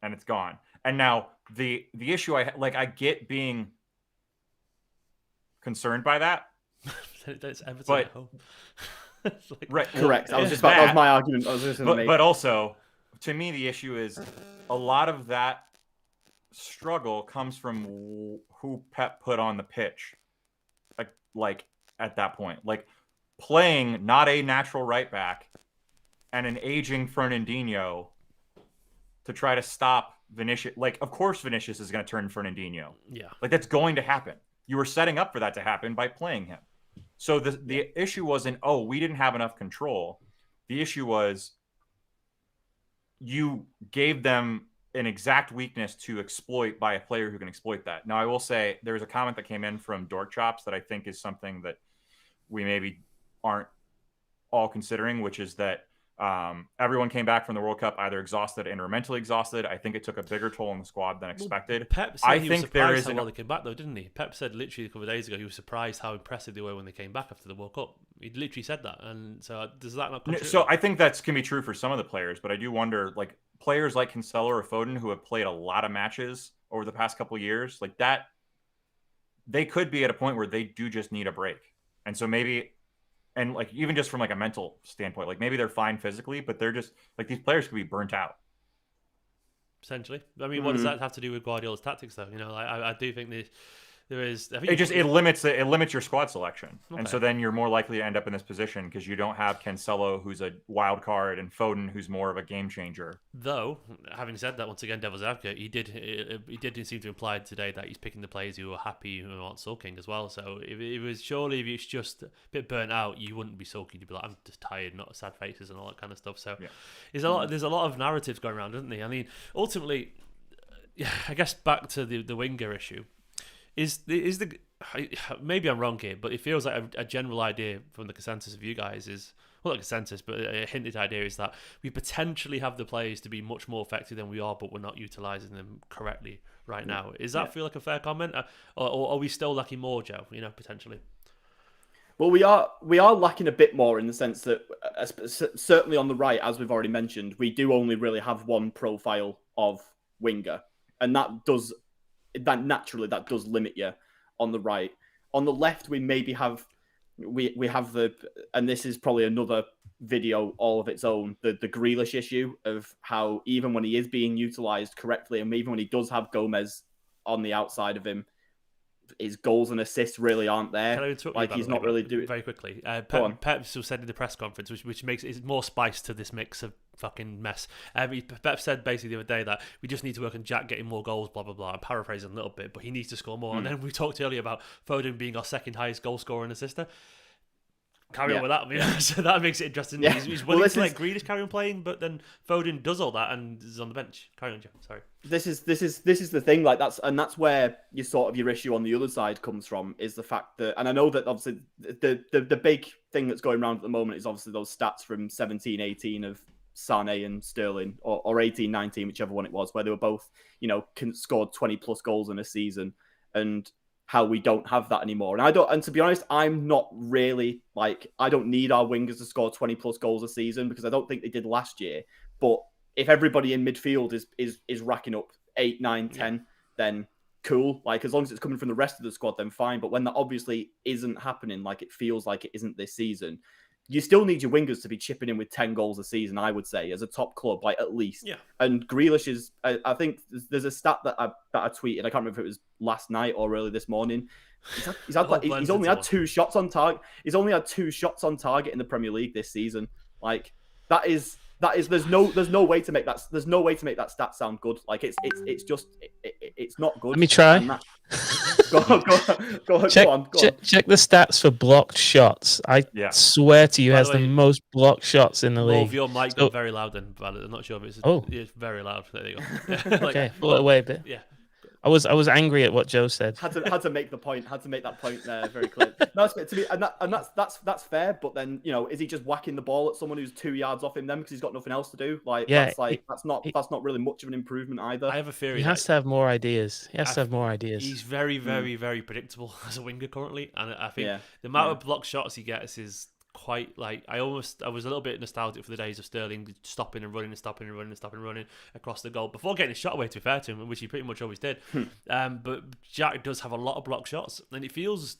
and it's gone. And now the issue I get being concerned by that.
That's Everton at home.
Right, correct. That was my argument.
But also, to me, the issue is a lot of that struggle comes from who Pep put on the pitch. Like at that point, playing not a natural right back and an aging Fernandinho to try to stop Vinicius. Like, of course Vinicius is going to turn Fernandinho.
Yeah.
Like, that's going to happen. You were setting up for that to happen by playing him. So the issue wasn't, oh, we didn't have enough control. The issue was you gave them an exact weakness to exploit by a player who can exploit that. Now, I will say there was a comment that came in from Dork Chops that I think is something that we maybe aren't all considering, which is that everyone came back from the World Cup either exhausted and or mentally exhausted. I think it took a bigger toll on the squad than expected.
Pep said he was
think there
surprised
is
how well they came back, though, didn't he? Pep said literally a couple of days ago he was surprised how impressive they were when they came back after the World Cup. He literally said that, and so does that not?
So I think that can be true for some of the players, but I do wonder, like players like Cancelo or Foden who have played a lot of matches over the past couple of years, like that, they could be at a point where they do just need a break, and so maybe. And like even just from like a mental standpoint, like maybe they're fine physically, but they're just like these players could be burnt out.
Essentially, I mean, what does that have to do with Guardiola's tactics, though? You know, I do think there is. I think
It limits your squad selection, and so then you're more likely to end up in this position because you don't have Cancelo, who's a wild card, and Foden, who's more of a game changer.
Though, having said that, once again, devil's advocate, he did seem to imply today that he's picking the players who are happy, who aren't sulking as well. So if it's just a bit burnt out, you wouldn't be sulking. You'd be like, I'm just tired, not sad faces and all that kind of stuff. So there's a lot of narratives going around, isn't there? I mean, ultimately, I guess back to the winger issue. Maybe I'm wrong here, but it feels like a general idea from the consensus of you guys is, well, not consensus, but a hinted idea is that we potentially have the players to be much more effective than we are, but we're not utilising them correctly right now. Is that feel like a fair comment, or are we still lacking more, Joe? You know, potentially.
Well, we are lacking a bit more in the sense that certainly on the right, as we've already mentioned, we do only really have one profile of winger, and that does limit you on the right. On the left, we maybe have we have and this is probably another video all of its own, the Grealish issue of how even when he is being utilised correctly, and even when he does have Gomez on the outside of him, his goals and assists really aren't there.
Can I interrupt
like
you,
he's not really doing
very quickly. Pep still said in the press conference, which makes it more spice to this mix of fucking mess. Pep said basically the other day that we just need to work on Jack getting more goals, blah blah blah. I'm paraphrasing a little bit, but he needs to score more. And then we talked earlier about Foden being our second highest goal scorer and assister. Carry on with that. I mean, so that makes it interesting.
Yeah.
He's willing to let Grealish carry on playing, but then Foden does all that and is on the bench. Carry on, Joe. Sorry.
This is the thing. Like that's where your issue on the other side comes from, is the fact that, and I know that obviously the big thing that's going around at the moment is obviously those stats from 17-18 of Sané and Sterling, or 18-19, whichever one it was, where they were both, scored 20 plus goals in a season, and how we don't have that anymore. And to be honest, I'm not really I don't need our wingers to score 20 plus goals a season, because I don't think they did last year. But if everybody in midfield is racking up 8, 9, 10, then cool. Like, as long as it's coming from the rest of the squad, then fine. But when that obviously isn't happening, like it feels like it isn't this season, you still need your wingers to be chipping in with 10 goals a season, I would say, as a top club, like at least.
Yeah.
And Grealish is, I think there's a stat that I tweeted. I can't remember if it was last night or early this morning. He's only had 2 shots on target. He's only had 2 shots on target in the Premier League this season. Like that is there's no way to make that stat sound good. Like it's just it's not good.
Let me try.
Go on.
Check the stats for blocked shots. I swear to you, has the most blocked shots in the league.
Mulv, your mic got very loud then, but I'm not sure if it's very loud. There you go.
Okay, pull it away a bit.
Yeah.
I was angry at what Joe said.
Had to make the point. Had to make that point very clear. No, it's to be, and that's fair. But then, is he just whacking the ball at someone who's 2 yards off him then because he's got nothing else to do? That's not really much of an improvement either.
I have a theory.
He has to have more ideas.
He's very, very, very predictable as a winger currently, and I think the amount of block shots he gets is quite I was a little bit nostalgic for the days of Sterling stopping and running across the goal before getting a shot away, to be fair to him, which he pretty much always did. But Jack does have a lot of block shots, and it feels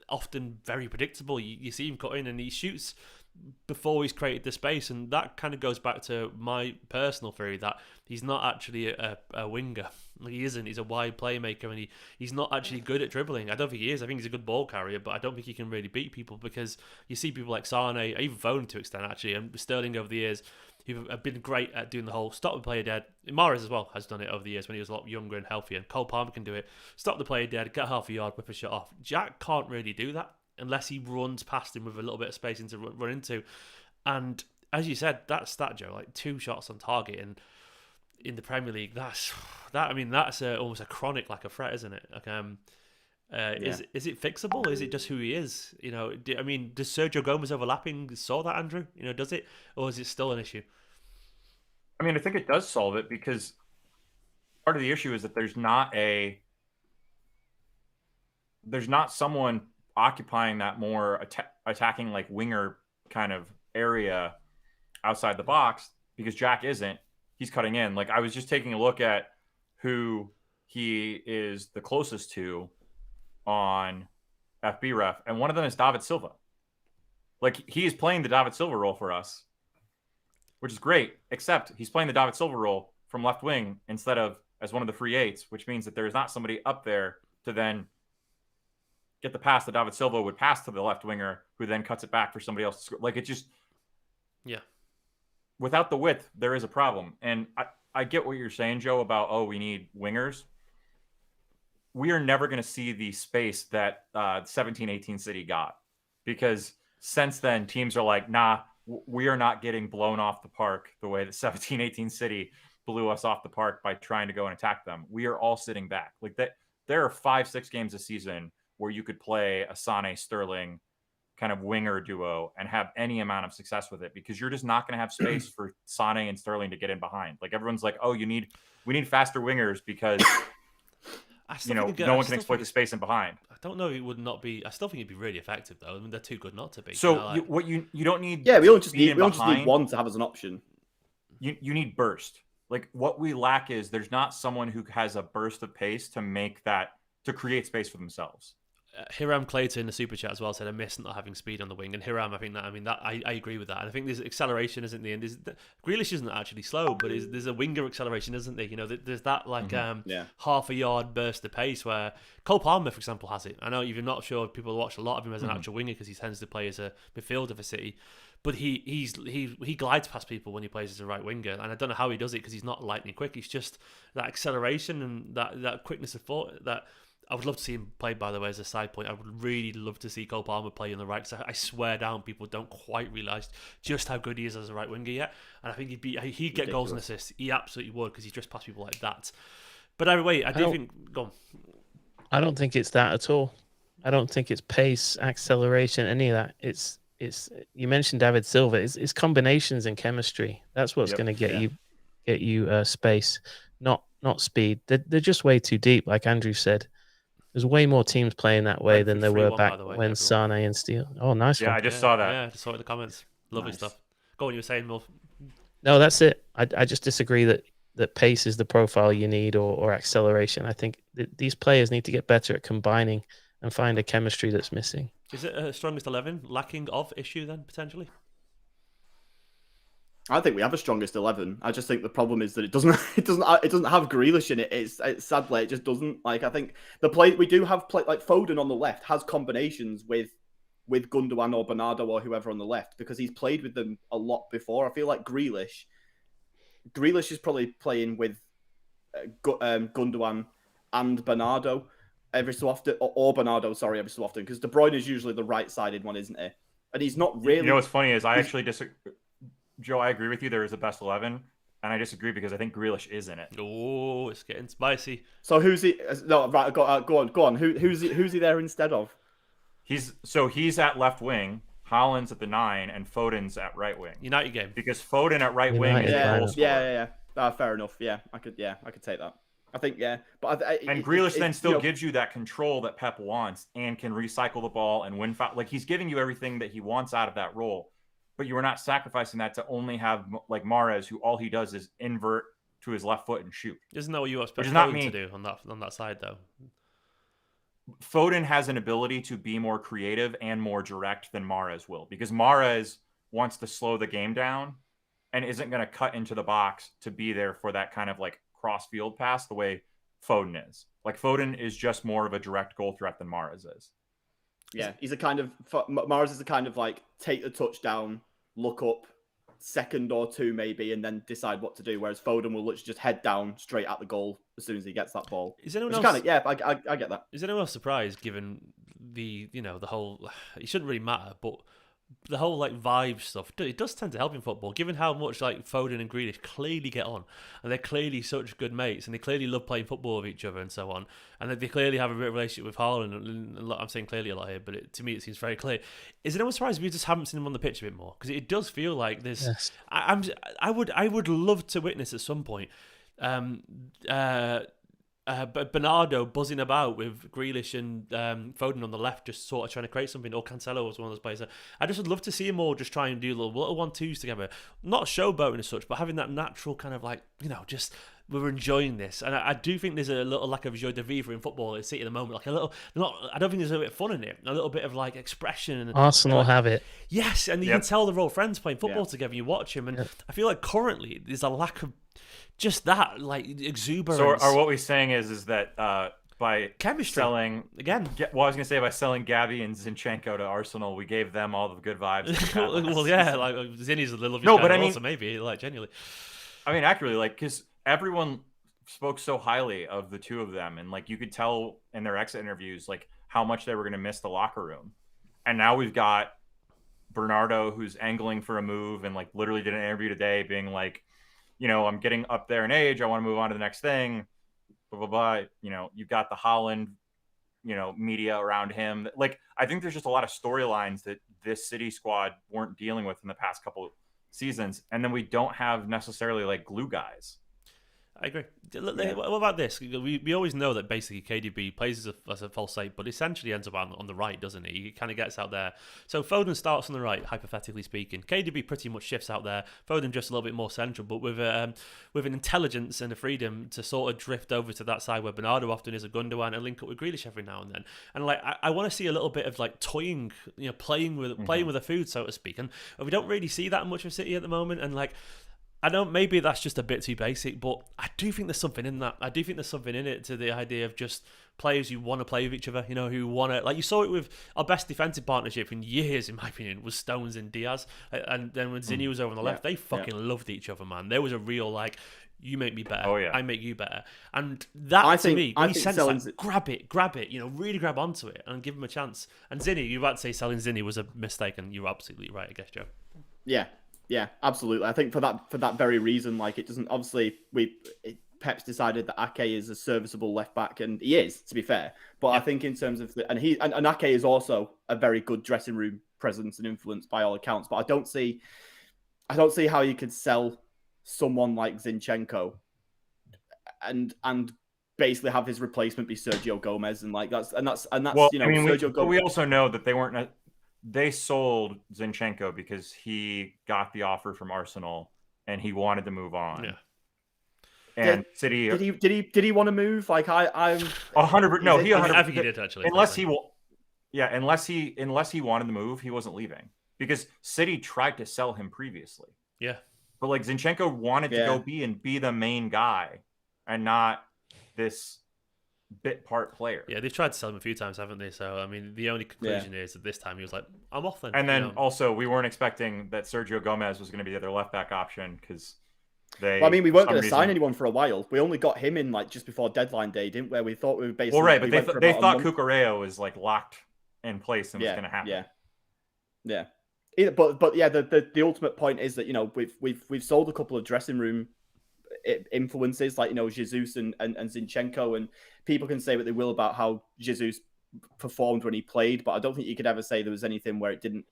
often very predictable. You see him cut in and he shoots before he's created the space, and that kind of goes back to my personal theory that he's not actually a winger. Like, he isn't. He's a wide playmaker, and he's not actually good at dribbling. I don't think he is. I think he's a good ball carrier, but I don't think he can really beat people, because you see people like Sane, even Foden to an extent actually, and Sterling over the years, who have been great at doing the whole stop the player dead. Mahrez as well has done it over the years when he was a lot younger and healthier. And Cole Palmer can do it. Stop the player dead, get half a yard, whip a shot off. Jack can't really do that unless he runs past him with a little bit of space to run into. And as you said, that stat, Joe, like 2 shots on target, and in the Premier League, that's almost a chronic like a threat, isn't it? Like, is it fixable? Is it just who he is? You know, does Sergio Gomez overlapping solve that, Andrew? You know, does it, or is it still an issue?
I mean, I think it does solve it, because part of the issue is that there's not someone occupying that more attacking like winger kind of area outside the box, because Jack isn't. He's cutting in. Like, I was just taking a look at who he is the closest to on FB Ref, and one of them is David Silva. Like, he is playing the David Silva role for us, which is great, except he's playing the David Silva role from left wing instead of as one of the free eights, which means that there is not somebody up there to then get the pass that David Silva would pass to the left winger, who then cuts it back for somebody else to score. Like, it just...
Yeah.
Without the width, there is a problem. And I get what you're saying, Joe, about, we need wingers. We are never going to see the space that 17-18 City got, because since then, teams are like, nah, we are not getting blown off the park the way that 17-18 City blew us off the park by trying to go and attack them. We are all sitting back. Like, that, there are 5-6 games a season where you could play a Sane Sterling kind of winger duo and have any amount of success with it, because you're just not going to have space for Sane and Sterling to get in behind. Like, everyone's like, we need faster wingers, because no one can exploit the space in behind.
I don't know. It would not be. I still think it'd be really effective, though. I mean, they're too good not to be.
So you don't need.
Yeah, we don't just need one to have as an option.
You need burst. Like, what we lack is there's not someone who has a burst of pace to create space for themselves.
Hiram Clayton in the super chat as well said, I miss not having speed on the wing. And Hiram, I agree with that. And I think there's acceleration, isn't there? And Grealish isn't actually slow, but there's a winger acceleration, isn't there? You know, there's that half a yard burst of pace where Cole Palmer, for example, has it. I know you're not sure people watch a lot of him as an actual winger, because he tends to play as a midfielder for City. But he glides past people when he plays as a right winger, and I don't know how he does it, because he's not lightning quick. He's just that acceleration and that quickness of thought that I would love to see him play, by the way, as a side point. I would really love to see Cole Palmer play on the right, because I swear down, people don't quite realise just how good he is as a right winger yet. And I think he'd get goals and assists. He absolutely would, because he's just past people like that. But anyway, I do think... Go on.
I don't think it's that at all. I don't think it's pace, acceleration, any of that. It's you mentioned David Silva. It's combinations and chemistry. That's what's going to get you space, not speed. They're just way too deep, like Andrew said. There's way more teams playing that way than there were back when Sane and Steele. Oh, nice one.
Yeah, I just saw that.
Yeah, I just saw it in the comments. Lovely stuff. Go on, you were saying, Mulv.
No, that's it. I just disagree that pace is the profile you need, or acceleration. I think these players need to get better at combining and find a chemistry that's missing.
Is it a strongest 11 lacking of issue then, potentially?
I think we have a strongest 11. I just think the problem is that it doesn't have Grealish in it. It's sadly it just doesn't. Like, I think we do have like Foden on the left has combinations with Gundogan or Bernardo or whoever on the left, because he's played with them a lot before. I feel like Grealish is probably playing with Gundogan and Bernardo every so often, or Bernardo, sorry, every so often, because De Bruyne is usually the right-sided one, isn't he? And he's not really.
You know what's funny is I actually disagree. Joe, I agree with you. There is a best 11, and I disagree because I think Grealish is in it.
Oh, it's getting spicy.
So who's he? No, right. Go on. Who's he there instead of?
He's at left wing. Haaland's at the 9, and Foden's at right wing.
United game.
Because Foden at right wing is a goal scorer.
Yeah. Fair enough. Yeah, I could take that. I think but
and Grealish then still gives you that control that Pep wants, and can recycle the ball and win. Like, he's giving you everything that he wants out of that role. But you are not sacrificing that to only have like Mahrez, who all he does is invert to his left foot and shoot.
Isn't that what you expect Foden to do on that side, though?
Foden has an ability to be more creative and more direct than Mahrez will, because Mahrez wants to slow the game down and isn't going to cut into the box to be there for that kind of like cross field pass the way Foden is. Like Foden is just more of a direct goal threat than Mahrez is.
Yeah, he's a kind of Mahrez is a kind of like take the touchdown, look up, second or two maybe, and then decide what to do. Whereas Foden will literally just head down straight at the goal as soon as he gets that ball.
Is anyone
Which
else?
Kind of, yeah, I get that.
Is anyone else surprised given the the whole? It shouldn't really matter, but the whole like vibe stuff, it does tend to help in football, given how much like Foden and Grealish clearly get on, and they're clearly such good mates, and they clearly love playing football with each other and so on, and they clearly have a bit of relationship with Haaland. And I'm saying clearly a lot here, but to me it seems very clear. Is anyone surprised we just haven't seen them on the pitch a bit more? Because it does feel like there's.
Yes.
I would love to witness at some point. But Bernardo buzzing about with Grealish and Foden on the left, just sort of trying to create something. Or Cancelo was one of those players. I just would love to see them all just try and do little 1-2s together. Not showboating as such, but having that natural kind of like, just we're enjoying this. And I do think there's a little lack of joie de vivre in football at City at the moment. Like a little, I don't think there's a bit of fun in it. A little bit of like expression. And
Arsenal have it.
Yes, and you can tell they're all friends playing football together. You watch them, and
Yep.
I feel like currently there's a lack of just that, like exuberance.
So are what we're saying is that by
chemistry
selling
again.
Well, I was gonna say by selling Gabby and Zinchenko to Arsenal, we gave them all the good vibes.
Well, yeah, like Zinni's a little bit.
No, but I mean,
also maybe like genuinely.
I mean, accurately, like because everyone spoke so highly of the two of them, and like you could tell in their exit interviews, like how much they were gonna miss the locker room. And now we've got Bernardo, who's angling for a move, and like literally did an interview today, being like, I'm getting up there in age. I want to move on to the next thing. Blah, blah, blah. You've got the Haaland, media around him. Like, I think there's just a lot of storylines that this City squad weren't dealing with in the past couple seasons. And then we don't have necessarily like glue guys.
I agree. What about this? We always know that basically KDB plays as a false eight, but essentially ends up on the right, doesn't he? He kind of gets out there. So Foden starts on the right, hypothetically speaking. KDB pretty much shifts out there. Foden just a little bit more central, but with an intelligence and a freedom to sort of drift over to that side where Bernardo often is a Gundogan and link up with Grealish every now and then. And like I want to see a little bit of like toying, playing with the food, so to speak. And we don't really see that much of City at the moment. And like, I know maybe that's just a bit too basic, but I do think there's something in that. I do think there's something in it to the idea of just players who want to play with each other, who want to... Like, you saw it with our best defensive partnership in years, in my opinion, was Stones and Diaz. And then when Zinni was over on the left, they fucking loved each other, man. There was a real, like, you make me better, I make you better. And that, to me, when he sensed that, grab it, really grab onto it and give him a chance. And Zinni, you're about to say selling Zinni was a mistake, and you're absolutely right, I guess, Joe.
Yeah, absolutely. I think for that very reason, like it doesn't obviously Pep's decided that Ake is a serviceable left back, and he is, to be fair. But I think in terms of and Ake is also a very good dressing room presence and influence by all accounts. But I don't see how you could sell someone like Zinchenko and basically have his replacement be Sergio Gomez, and that's well, Sergio Gomez.
We also know that they weren't. They sold Zinchenko because he got the offer from Arsenal and he wanted to move on.
Yeah.
And City
did he want to move? Like I'm
100%. No, he 100%.
I think he did actually.
Unless he wanted to move, he wasn't leaving because City tried to sell him previously.
Yeah.
But like Zinchenko wanted to go be the main guy and not this bit part player.
Yeah, they've tried to sell him a few times, haven't they? So I mean, the only conclusion is that this time he was like, "I'm off then."
And then also, we weren't expecting that Sergio Gomez was going to be the other left back option because they.
Well, I mean, we weren't going to sign anyone for a while. We only got him in like just before deadline day, didn't we? We thought we were basically.
Well, right, but they thought Cucurella was like locked in place and was going to happen.
Yeah. But yeah, the ultimate point is that we've sold a couple of dressing room influences like Jesus and Zinchenko, and people can say what they will about how Jesus performed when he played, but I don't think you could ever say there was anything where it didn't.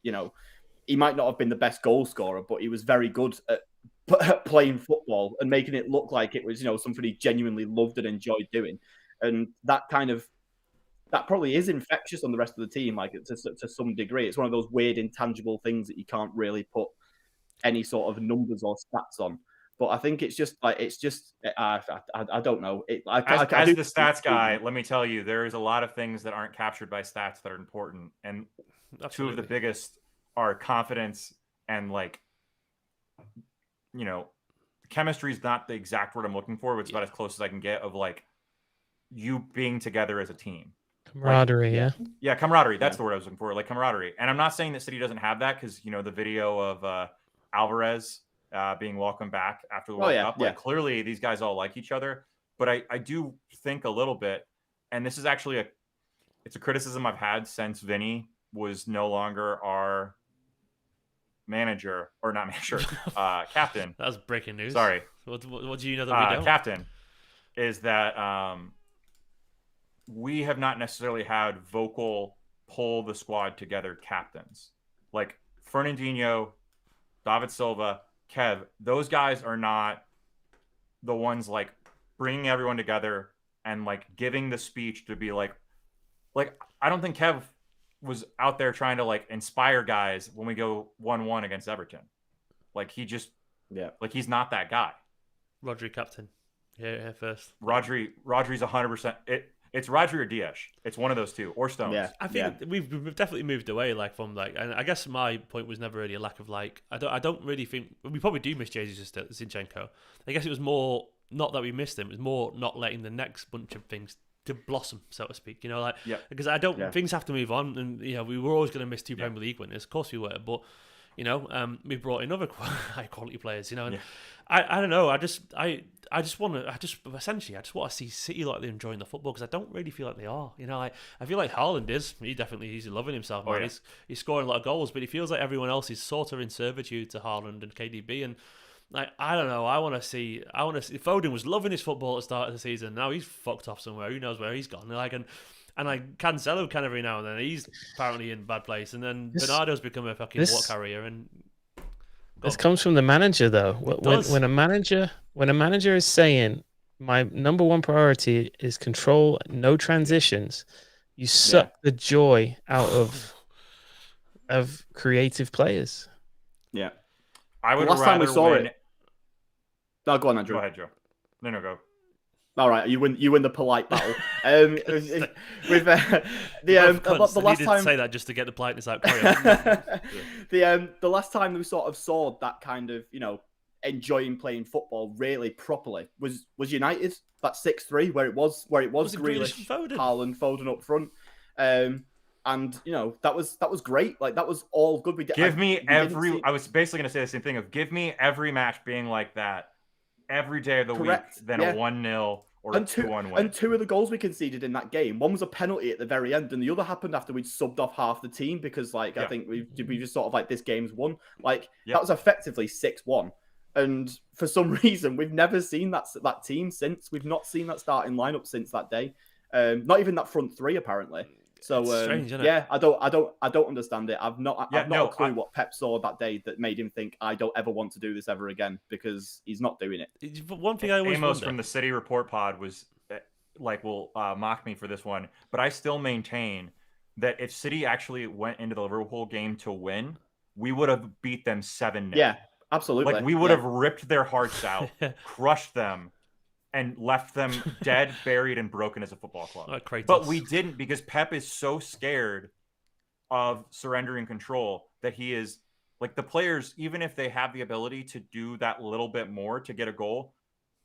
He might not have been the best goal scorer, but he was very good at playing football and making it look like it was something he genuinely loved and enjoyed doing, and that probably is infectious on the rest of the team, like to some degree. It's one of those weird intangible things that you can't really put any sort of numbers or stats on. But I think it's just like I don't know.
As the stats guy, let me tell you, there is a lot of things that aren't captured by stats that are important, and two of the biggest are confidence and like, chemistry is not the exact word I'm looking for, but it's about as close as I can get of like you being together as a team.
Camaraderie,
Yeah, camaraderie. That's the word I was looking for. Like camaraderie. And I'm not saying that City doesn't have that because the video of Alvarez being welcomed back after the World Cup. Like clearly these guys all like each other. But I do think a little bit, and this is actually it's a criticism I've had since Vinny was no longer our manager, or not manager, captain.
That was breaking news.
Sorry.
What do you know that we don't?
Captain is that we have not necessarily had vocal pull the squad together captains. Like Fernandinho, David Silva, Kev, those guys are not the ones like bringing everyone together and like giving the speech to be like I don't think Kev was out there trying to like inspire guys when we go 1-1 against Everton. Like he just like he's not that guy.
Rodri captain. Here first.
Rodri's 100%. It's Rodri or Diaz. It's one of those two, or Stones.
Yeah, I think we've definitely moved away like from like, and I guess my point was never really a lack of like. I don't really think we probably do miss Jesus Zinchenko. I guess it was more not that we missed him; it was more not letting the next bunch of things to blossom, so to speak. Because I don't things have to move on, and we were always going to miss two Premier League winners. Of course we were, but we brought in other high quality players. And I don't know. I just want to see City like they're enjoying the football, because I don't really feel like they are. I feel like Haaland is. He's loving himself. Man. He's scoring a lot of goals, but he feels like everyone else is sort of in servitude to Haaland and KDB. And I don't know. I want to see. Foden was loving his football at the start of the season. Now he's fucked off somewhere. Who knows where he's gone? And Cancelo can every now and then. He's apparently in a bad place. And then Bernardo's become a fucking watt carrier. And
this comes from the manager, though. When a manager is saying, my number one priority is control, no transitions, you suck the joy out of creative players.
Yeah.
I would
last time we saw it. No, go on, Andrew.
Go ahead, Joe. No, go.
All right, you win the polite battle. The last time
say that just to get the politeness out. The
last time we sort of saw that kind of enjoying playing football really properly was United, that 6-3 where it was Grealish, Haaland, Foden up front. And that was great. Like that was all good.
I was basically going to say the same thing of give me every match being like that every day of the week than a 1-0 or a 2-1 win.
And two of the goals we conceded in that game, one was a penalty at the very end, and the other happened after we'd subbed off half the team because I think we just sort of like this game's won. That was effectively 6-1. And for some reason, we've never seen that team since. We've not seen that starting lineup since that day. Not even that front three, apparently. So
strange, isn't it?
I don't understand it. I've not a clue what Pep saw that day that made him think I don't ever want to do this ever again, because he's not doing it.
But one thing I always
Amos
wonder,
from the City Report Pod was will mock me for this one, but I still maintain that if City actually went into the Liverpool game to win, we would have beat them 7-0.
Yeah, absolutely.
Like we would have ripped their hearts out, crushed them, and left them dead, buried, and broken as a football club. But we didn't, because Pep is so scared of surrendering control that he is like, the players, even if they have the ability to do that little bit more to get a goal,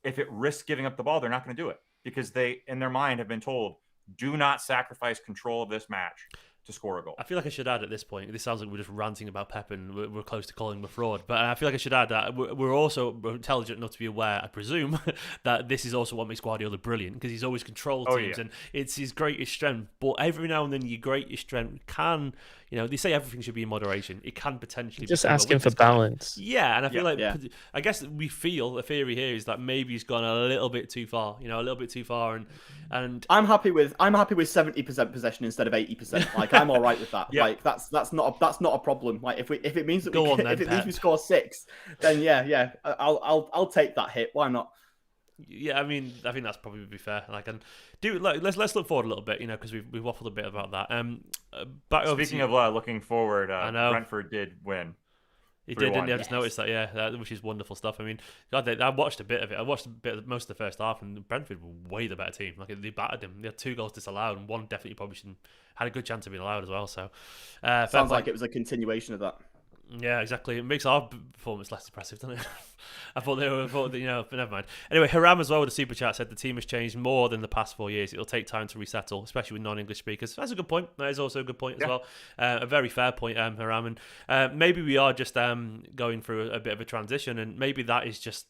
if it risks giving up the ball, they're not going to do it, because they, in their mind, have been told, do not sacrifice control of this match to score a goal.
I feel like I should add at this point, this sounds like we're just ranting about Pep and we're close to calling him a fraud, but I feel like I should add that we're also intelligent enough to be aware, I presume, that this is also what makes Guardiola brilliant, because he's always controlled teams and it's his greatest strength. But every now and then your greatest strength can, they say everything should be in moderation. It can potentially
just asking for balance.
Yeah, and I feel I guess we feel, the theory here is that maybe he's gone a little bit too far, and
I'm happy with 70% possession instead of 80%. Like I'm all right with that. Like that's not a problem. Like if it means that we score 6, then I'll take that hit. Why not?
Yeah, I mean, I think that's probably would be fair. Let's look forward a little bit, because we've waffled a bit about that.
Speaking of looking forward, Brentford did win.
He did, didn't he? I just noticed that, which is wonderful stuff. I mean, I watched a bit of it. I watched most of the first half, and Brentford were way the better team. Like, they battered him. They had 2 goals disallowed, and one definitely probably had a good chance of being allowed as well. So,
sounds like it was a continuation of that.
Yeah, exactly. It makes our performance less impressive, doesn't it? I thought but never mind. Anyway, Hiram as well with the super chat said the team has changed more than the past 4 years. It'll take time to resettle, especially with non-English speakers. That's a good point. That is also a good point as well. A very fair point, Hiram. And maybe we are just going through a bit of a transition, and maybe that's just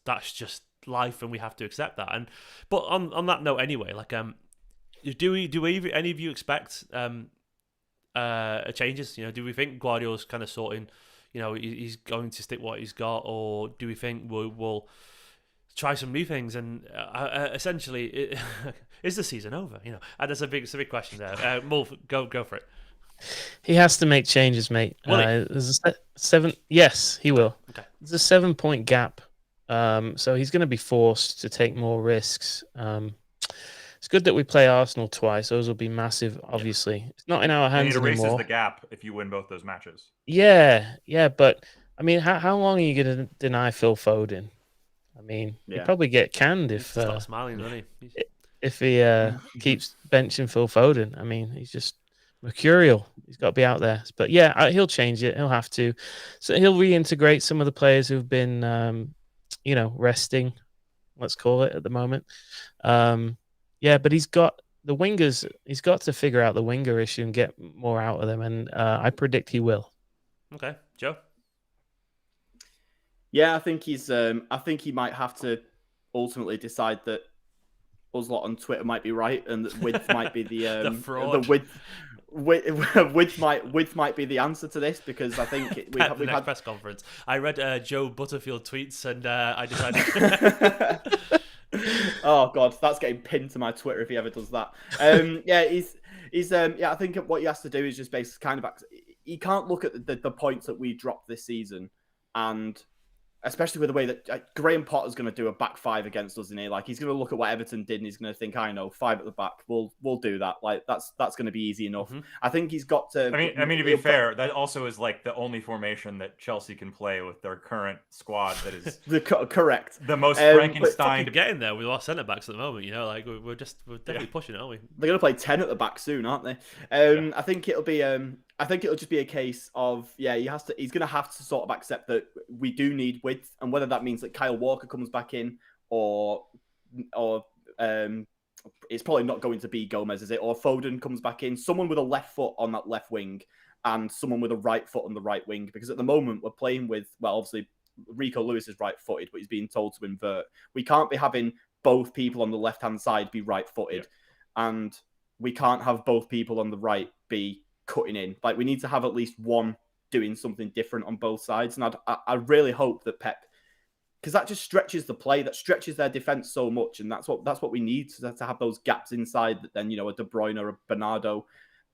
life, and we have to accept that. But on that note, anyway, like do any of you expect changes? Do we think Guardiola's kind of sorting? He's going to stick what he's got, or do we think we'll try some new things? And essentially, is the season over? And that's a big question there. Mulv, go for it.
He has to make changes, mate. There's a 7. Yes, he will.
Okay.
There's a 7-point gap, so he's going to be forced to take more risks. It's good that we play Arsenal twice. Those will be massive, obviously. It's not in our hands
and it erases
anymore.
the gap if you win both those matches.
Yeah, but I mean, how long are you going to deny Phil Foden? I mean, he'd probably get canned if
start smiling, doesn't he?
If he keeps benching Phil Foden. I mean, he's just mercurial. He's got to be out there. But yeah, he'll change it. He'll have to. So he'll reintegrate some of the players who've been, resting. Let's call it at the moment. Yeah, but he's got the wingers. He's got to figure out the winger issue and get more out of them, and I predict he will.
Okay, Joe.
Yeah, I think he's. I think he might have to ultimately decide that us lot on Twitter might be right, and that width might be the
the fraud.
The width might be the answer to this, because I think we've had
press conference. I read Joe Butterfield tweets, and I decided.
Oh God, that's getting pinned to my Twitter if he ever does that. He's I think what he has to do is just basically kind of he can't look at the points that we dropped this season, and especially with the way that Graham Potter's going to do a back 5 against us, isn't he? Like, he's going to look at what Everton did and he's going to think, I know, 5 at the back, we'll do that. Like, that's going to be easy enough. Mm-hmm. I think he's got to.
I mean, to be fair, that also is like the only formation that Chelsea can play with their current squad. That is
correct.
The most Frankenstein.
We're getting there with our centre backs at the moment. Like we're definitely pushing it, aren't we?
They're going to play 10 at the back soon, aren't they? I think it'll be. I think it'll just be a case of, he's going to have to sort of accept that we do need width, and whether that means that Kyle Walker comes back in or it's probably not going to be Gomez, is it? Or Foden comes back in, someone with a left foot on that left wing and someone with a right foot on the right wing, because at the moment we're playing with, well, obviously Rico Lewis is right-footed, but he's being told to invert. We can't be having both people on the left-hand side be right-footed, and we can't have both people on the right be cutting in. Like, we need to have at least one doing something different on both sides. And I really hope that Pep, because that just stretches the play, that stretches their defense so much, and that's what we need to have those gaps inside that then, a De Bruyne or a Bernardo,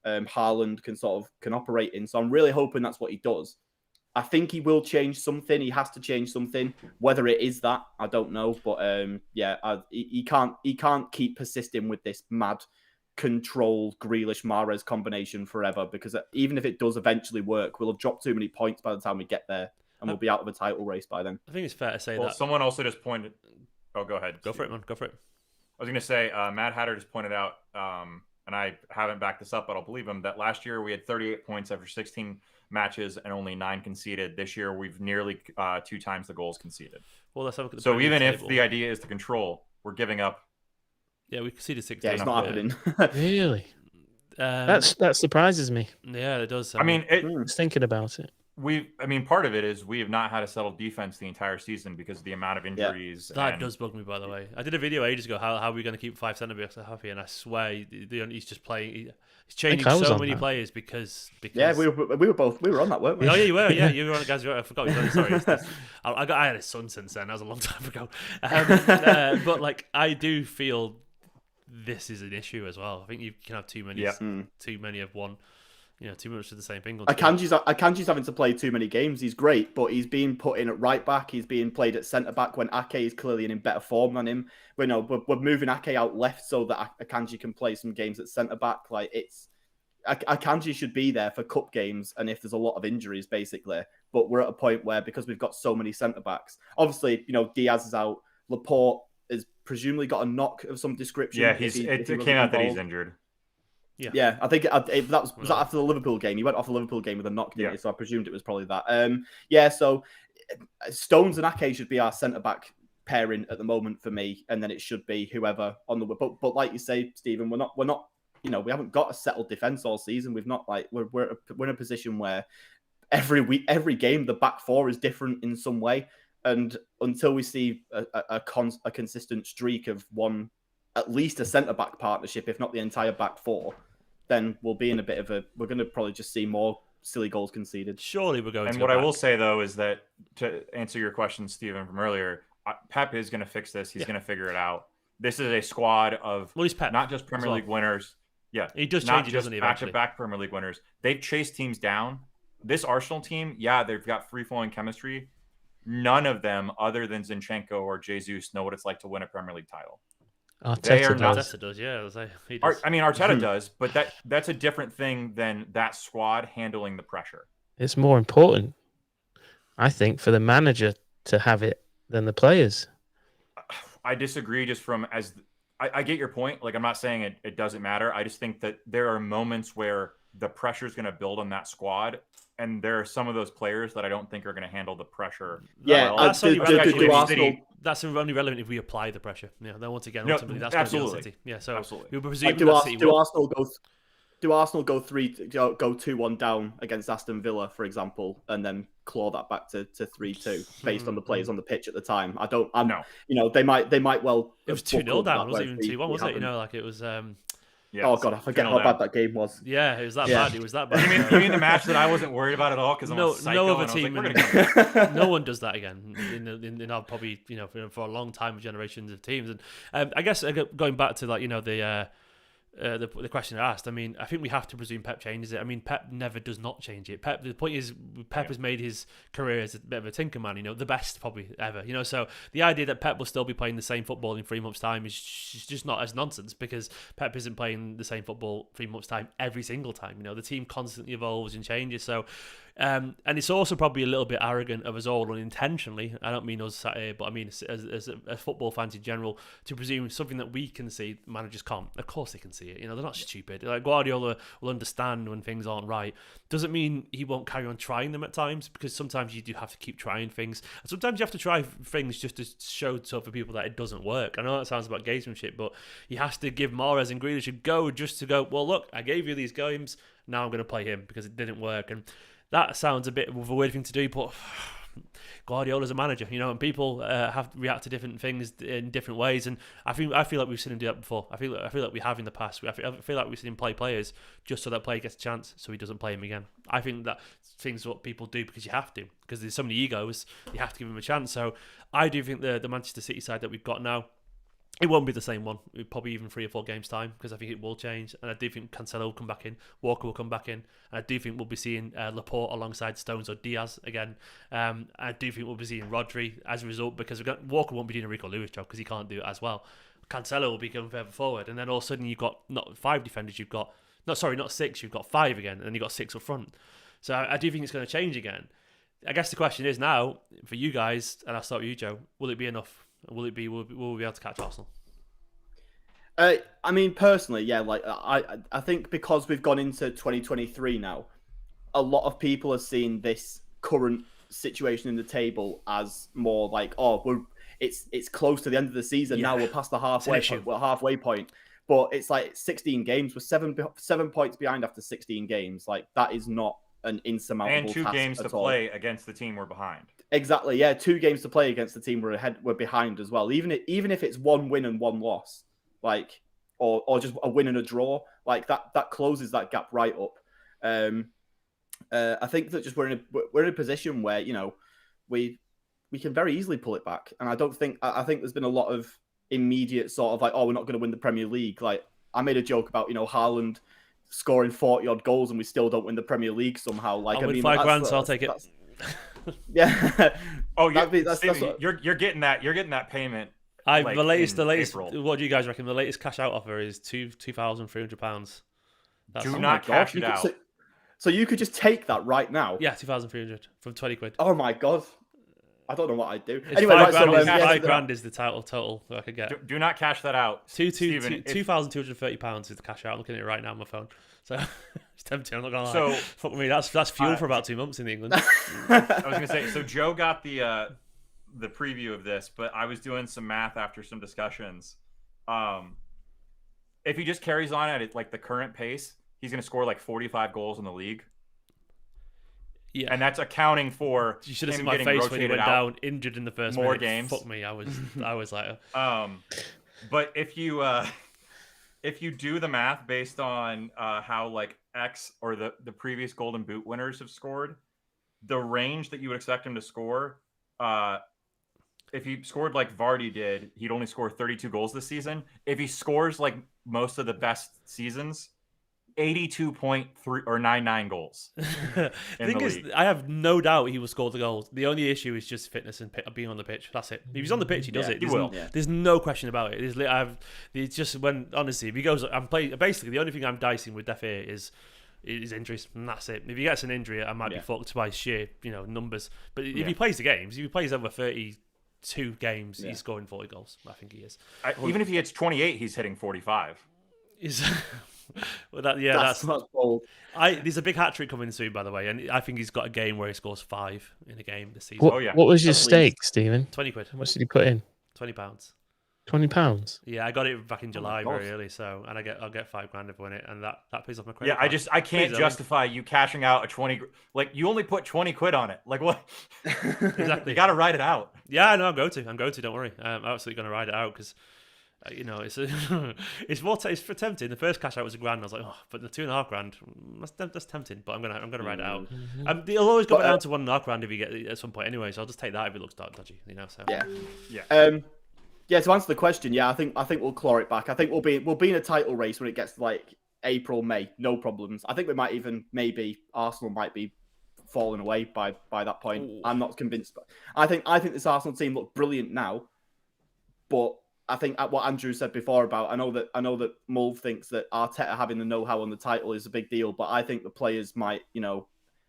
Haaland can operate in. So I'm really hoping that's what he does. I think he will change something. He has to change something. Whether it is that, I don't know. But he can't keep persisting with this mad control Grealish Mahrez combination forever, because even if it does eventually work, we'll have dropped too many points by the time we get there, and we'll be out of a title race by then.
I think it's fair to say
that. Someone also just pointed. Oh, go ahead.
Go for it, man. Go for it.
I was going to say, Matt Hatter just pointed out, and I haven't backed this up, but I'll believe him, that last year we had 38 points after 16 matches and only 9 conceded. This year we've nearly 2 times the goals conceded.
Well, let's have a look at the
so even if the idea is to control, we're giving up.
Yeah, we conceded 6.
Yeah, it's not happening.
Really? That surprises me.
Yeah, it does.
I mean,
just thinking about it.
Part of it is we have not had a settled defense the entire season because of the amount of injuries.
Yeah. That does bug me, by the way. I did a video ages ago. How are we going to keep 5 centre backs happy? And I swear he's just playing. He's changing so many players because.
Yeah, we were on that, weren't we?
Oh yeah, you were. Yeah, you were on it, guys. I forgot. Sorry. I had a son since then. That was a long time ago. But like, I do feel this is an issue as well. I think you can have too many of one. Too much of the same thing.
Akanji's having to play too many games. He's great, but he's being put in at right back. He's being played at centre back when Ake is clearly in better form than him. We're moving Ake out left so that Akanji can play some games at centre back. Like, Akanji should be there for cup games, and if there's a lot of injuries, basically. But we're at a point where, because we've got so many centre backs, obviously, Diaz is out. Laporte has presumably got a knock of some description.
Yeah, it came out that he's injured.
Yeah, I think that was that after the Liverpool game. He went off the Liverpool game with a knock, didn't he? So I presumed it was probably that. So Stones and Ake should be our centre back pairing at the moment for me, and then it should be whoever on the. But like you say, Stephen, we're not. We haven't got a settled defense all season. We've not we're in a position where every game the back four is different in some way, and until we see a consistent streak of one, at least a centre back partnership, if not the entire back four, then we'll be in a bit of we're going to probably just see more silly goals conceded.
Surely we're going
and
to
what I will say, though, is that to answer your question, Stephen, from earlier, Pep is going to fix this. He's going to figure it out. This is a squad of not just Premier League winners. Yeah.
He does
not
change,
just
doesn't he,
back-to-back Premier League winners. They've chased teams down. This Arsenal team, they've got free-flowing chemistry. None of them, other than Zinchenko or Jesus, know what it's like to win a Premier League title.
Arteta does, yeah. He does.
I mean, Arteta does, but that's a different thing than that squad handling the pressure.
It's more important, I think, for the manager to have it than the players.
I disagree just from I get your point. Like, I'm not saying it doesn't matter. I just think that there are moments where the pressure is going to build on that squad. And there are some of those players that I don't think are going to handle the pressure.
Yeah,
well.
That's only relevant if we apply the pressure. Yeah, then once again, ultimately, that's going to be on City. Yeah, so we presume
do Arsenal go 2-1 down against Aston Villa, for example, and then claw that back to 3-2 based on the players on the pitch at the time? They might well.
It was 2-0 down. It wasn't even 2-1, was it? It was.
Oh God, I forget how bad that game was.
Yeah, it was that bad. It was that bad.
You mean the match that I wasn't worried about at all because I'm a psycho?
No other team. No one does that again in our probably for a long time, generations of teams. And I guess going back to the question I asked, I mean, I think we have to presume Pep changes it. I mean, Pep never does not change it. The point is, Pep has made his career as a bit of a tinker man, the best probably ever. So the idea that Pep will still be playing the same football in 3 months' time is just not as nonsense, because Pep isn't playing the same football 3 months' time every single time. The team constantly evolves and changes. So. And it's also probably a little bit arrogant of us all unintentionally. I don't mean us sat here, but I mean as football fans in general, to presume something that we can see, managers can't. Of course they can see it. They're not stupid. Like, Guardiola will understand when things aren't right. Doesn't mean he won't carry on trying them at times, because sometimes you do have to keep trying things. And sometimes you have to try things just to show to other people that it doesn't work. I know that sounds about gamesmanship, but he has to give Mahrez and Grealish a go just to go, well, look, I gave you these games, now I'm going to play him because it didn't work. And that sounds a bit of a weird thing to do, but Guardiola's a manager, and people have to react to different things in different ways. And I feel like we've seen him do that before. I feel like we have in the past. I feel like we've seen him play players just so that player gets a chance, so he doesn't play him again. I think that things what people do because you have to, because there's so many egos, you have to give him a chance. So I do think the Manchester City side that we've got now, it won't be the same one. Probably even 3 or 4 games time, because I think it will change. And I do think Cancelo will come back in. Walker will come back in. And I do think we'll be seeing Laporte alongside Stones or Diaz again. I do think we'll be seeing Rodri as a result, because Walker won't be doing a Rico Lewis job because he can't do it as well. Cancelo will be going further forward. And then all of a sudden you've got not 5 defenders. Not 6. You've got 5 again. And then you've got 6 up front. So I do think it's going to change again. I guess the question is now, for you guys, and I'll start with you, Joe, will it be enough? Will we be able to catch Arsenal?
I mean, personally, yeah. Like, I think because we've gone into 2023 now, a lot of people are seeing this current situation in the table as more like, it's close to the end of the season now. We're past the halfway point. But it's like 16 games. We're 7 points behind after 16 games. Like, that is not an insurmountable task.
And 2 games to play against the team we're behind.
Exactly, yeah. 2 games to play against the team we're behind as well. Even if it's 1 win and 1 loss, like, or just a win and a draw, like that closes that gap right up. I think that just we're in a position where we can very easily pull it back, and I think there's been a lot of immediate sort of like, we're not going to win the Premier League. Like, I made a joke about Haaland scoring 40 odd goals and we still don't win the Premier League somehow. Like,
I'll win £5,000, so I'll take it.
Yeah.
You're getting that payment.
The latest. April. What do you guys reckon? The latest cash out offer is £2,300.
Do not cash it out.
So you could just take that right now.
Yeah, 2,300 from 20 quid.
Oh my God. I don't know what I'd do.
It's
Anyway, right,
£5
so
is,
yeah,
£5 grand is the total I could get.
Do not cash that out. Stephen,
£2,230 is the cash out. I'm looking at it right now on my phone. So it's tempting. I'm not gonna lie.
So
fuck me, that's fuel for about 2 months in England.
I was gonna say. So Joe got the preview of this, but I was doing some math after some discussions. If he just carries on at like the current pace, he's gonna score like 45 gols in the league.
Yeah,
and that's accounting for
you should have
him
seen my
getting
face when he went
rotated out
down injured in the first
more
minute.
games.
Fuck me, I was like,
but if you do the math based on how like X or the previous Golden Boot winners have scored, the range that you would expect him to score, if he scored like Vardy did, he'd only score 32 goals this season. If he scores like most of the best seasons, 82.3 or 99 goals.
The thing is, I have no doubt he will score the goals. The only issue is just fitness and being on the pitch. That's it. If he's on the pitch, he does it.
He will.
There's no question about it. It's just when, honestly, if he goes, basically the only thing I'm dicing with Defe is injuries, and that's it. If he gets an injury, I might be fucked by sheer numbers. But if he plays the games, if he plays over 32 games, he's scoring 40 goals. I think he is.
Even if he hits 28, he's hitting 45.
Well, that's
bold.
There's a big hat trick coming soon, by the way, and I think he's got a game where he scores 5 in a game this season.
What was your stake, Stephen?
£20.
How much did you put in?
£20.
£20.
Yeah, I got it back in July very early, and I'll get £5 if I win it, and that pays off my credit.
Yeah,
card.
I can't justify you cashing out a 20. Like you only put 20 quid on it. Like what?
Exactly.
You got to ride it out.
Yeah, I know. I'm going to. Don't worry. I'm absolutely going to ride it out because. It's more it's for tempting. The first cash out was £1,000. I was like, but the £2,500, that's tempting. But I'm gonna ride it out. It'll always go down to £1,500 if you get it at some point anyway. So I'll just take that if it looks dodgy. So
yeah. To answer the question, I think we'll claw it back. I think we'll be in a title race when it gets to like April, May, no problems. I think we might even maybe Arsenal might be falling away by that point. Ooh. I'm not convinced, but I think this Arsenal team look brilliant now, but. I think what Andrew said before about I know that Mulv thinks that Arteta having the know-how on the title is a big deal, but I think the players might,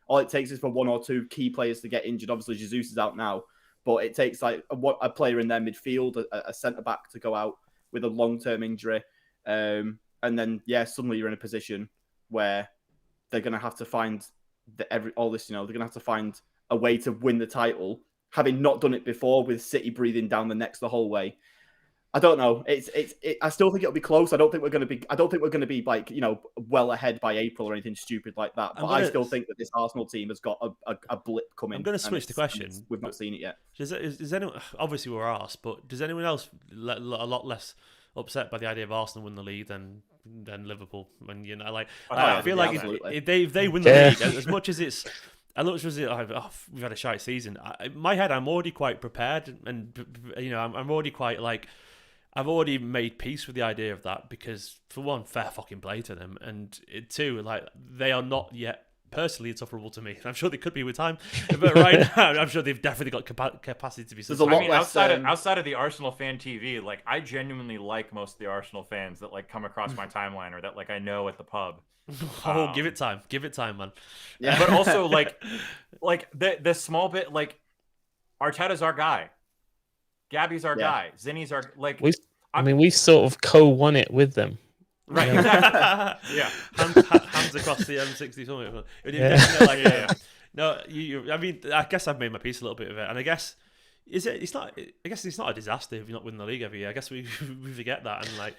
all it takes is for 1 or 2 key players to get injured. Obviously, Jesus is out now, but it takes like a player in their midfield, a centre back to go out with a long-term injury, and then suddenly you're in a position where they're going to have to find they're going to have to find a way to win the title, having not done it before with City breathing down the necks the whole way. I don't know. I still think it'll be close. I don't think we're going to be like well ahead by April or anything stupid like that. But I still think that this Arsenal team has got a blip coming.
I'm going to switch the question.
We've not seen it yet.
Does anyone? Obviously, we're asked, but does anyone else a lot less upset by the idea of Arsenal win the league than Liverpool? When I feel like if they win the league, as much as it's. We've had a shite season. In my head, I'm already quite prepared, and I'm already quite like. I've already made peace with the idea of that because, for one, fair fucking play to them, and two, they are not yet personally insufferable to me. I'm sure they could be with time, but right now, I'm sure they've definitely got capacity to be.
There's a lot less,
outside of the Arsenal fan TV. Like I genuinely like most of the Arsenal fans that come across my timeline or that I know at the pub.
Give it time, man.
Yeah, but also the small bit Arteta's our guy. Gabby's our guy. Zinni's our
we sort of co-won it with them.
Right. Exactly. Yeah.
Hands across the M60 something. No, I mean, I guess I've made my peace a little bit of it, and I guess it's not a disaster if you're not winning the league every year. I guess we forget that and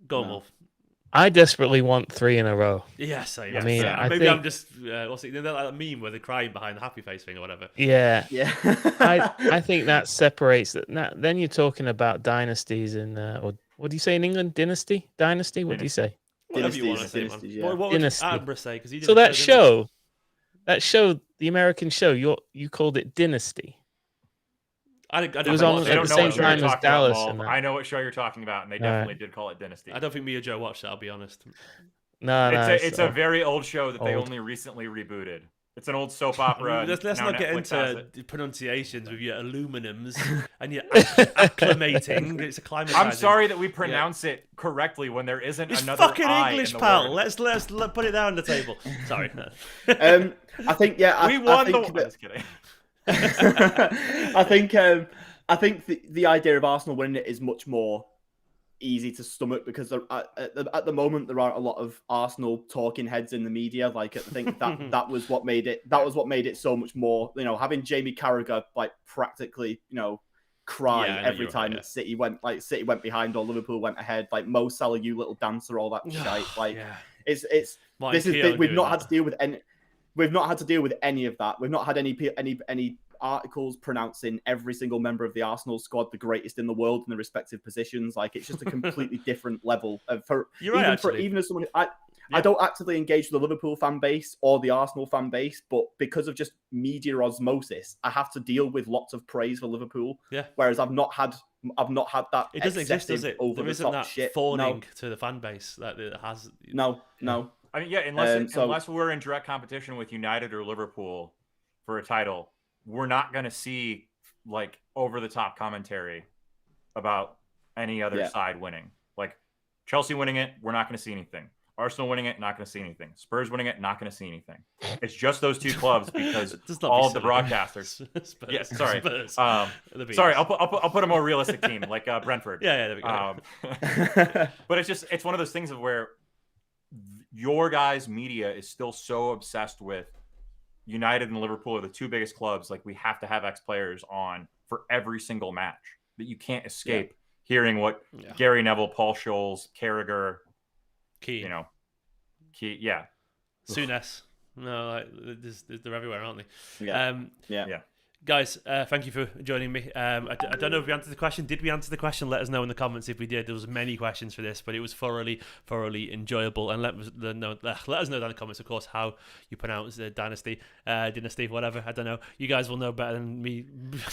go on, Mulv.
I desperately want 3 in a row.
Yes, I
mean,
I'm just what's it? That meme where they're crying behind the happy face thing or whatever.
Yeah.
I
think that separates it. Then you're talking about dynasties and or what do you say in England? Dynasty? What do you say?
Whatever you want to say, man.
Yeah.
What would Attenborough say? Because he did
so that show, the American show, you called it Dynasty.
It
was on at the same time as Dallas.
I know what show you're talking about, and they definitely did call it Dynasty.
I don't think me or Joe watched it. I'll be honest.
It's a very old show that they only recently rebooted. It's an old soap opera.
Let's not get into pronunciations with your aluminums and your acclimating. It's acclimatizing.
I'm sorry that we pronounce it correctly when there isn't
it's
another
fucking
I
English,
in the
pal.
word.
Let's put it down on the table. Sorry.
I think
we won
I think
Just kidding.
I think the idea of Arsenal winning it is much more easy to stomach because at the moment there aren't a lot of Arsenal talking heads in the media. Like I think that was what made it. That was what made it so much more. Having Jamie Carragher like practically cry every time that City went behind or Liverpool went ahead. Like Mo Salah, you little dancer, all that shite. Like it's we've not had to deal with any. We've not had to deal with any of that. We've not had any articles pronouncing every single member of the Arsenal squad the greatest in the world in the respective positions. Like it's just a completely different level of even as someone I don't actively engage with the Liverpool fan base or the Arsenal fan base, but because of just media osmosis, I have to deal with lots of praise for Liverpool.
Yeah.
Whereas I've not had that.
It doesn't exist, does it?
Over
there
isn't
the top
that
shit. Fawning to the fan base that it has.
No.
I mean, unless we're in direct competition with United or Liverpool for a title, we're not going to see like over the top commentary about any other side winning. Like Chelsea winning it, we're not going to see anything. Arsenal winning it, not going to see anything. Spurs winning it, not going to see anything. It's just those two clubs because all of the broadcasters.
Spurs.
Yes, sorry.
Spurs.
Sorry, I'll put a more realistic team like Brentford.
Yeah, there we go.
But it's one of those things of where your guys' media is still so obsessed with United and Liverpool are the two biggest clubs. Like we have to have X players on for every single match that you can't escape hearing what Gary Neville, Paul Scholes, Carragher,
Key. Souness. No, they're everywhere, aren't they?
Yeah.
Guys, thank you for joining me. I don't know if we answered the question. Did we answer the question? Let us know in the comments if we did. There was many questions for this, but it was thoroughly enjoyable. And let us know down in the comments, of course, how you pronounce the dynasty, whatever. I don't know. You guys will know better than me.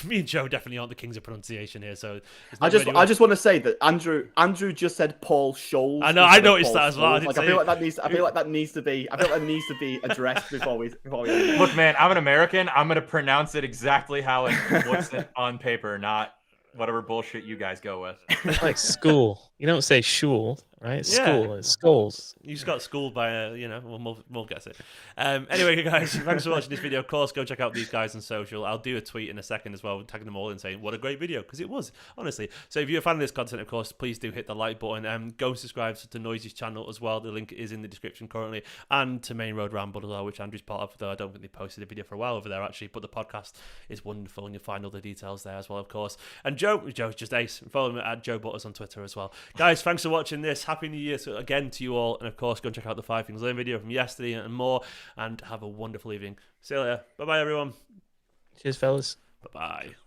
Me and Joe definitely aren't the kings of pronunciation here. So
I just want to say that Andrew just said Paul Scholes.
I know. I noticed that as well.
I feel like that needs to be addressed before we.
Look, man, I'm an American. I'm gonna pronounce it exactly how it looks on paper, not whatever bullshit you guys go with.
Like school. You don't say shul, right? It's school. It's schools.
You just got schooled by Mulv gets it. Anyway, guys, thanks for watching this video. Of course, go check out these guys on social. I'll do a tweet in a second as well, tagging them all and saying what a great video, because it was, honestly. So if you're a fan of this content, of course, please do hit the like button. Go and subscribe to Noisy's channel as well. The link is in the description currently, and to Main Road Ramble as well, which Andrew's part of, though I don't think they posted a video for a while over there actually, but the podcast is wonderful and you'll find all the details there as well, of course. And Joe's just ace. Follow him at Joe Butters on Twitter as well. Guys, thanks for watching this. Happy New Year again to you all, and of course go and check out the 5 Things Learned video from yesterday and more, and have a wonderful evening. See you later. Bye bye everyone.
Cheers fellas.
Bye bye.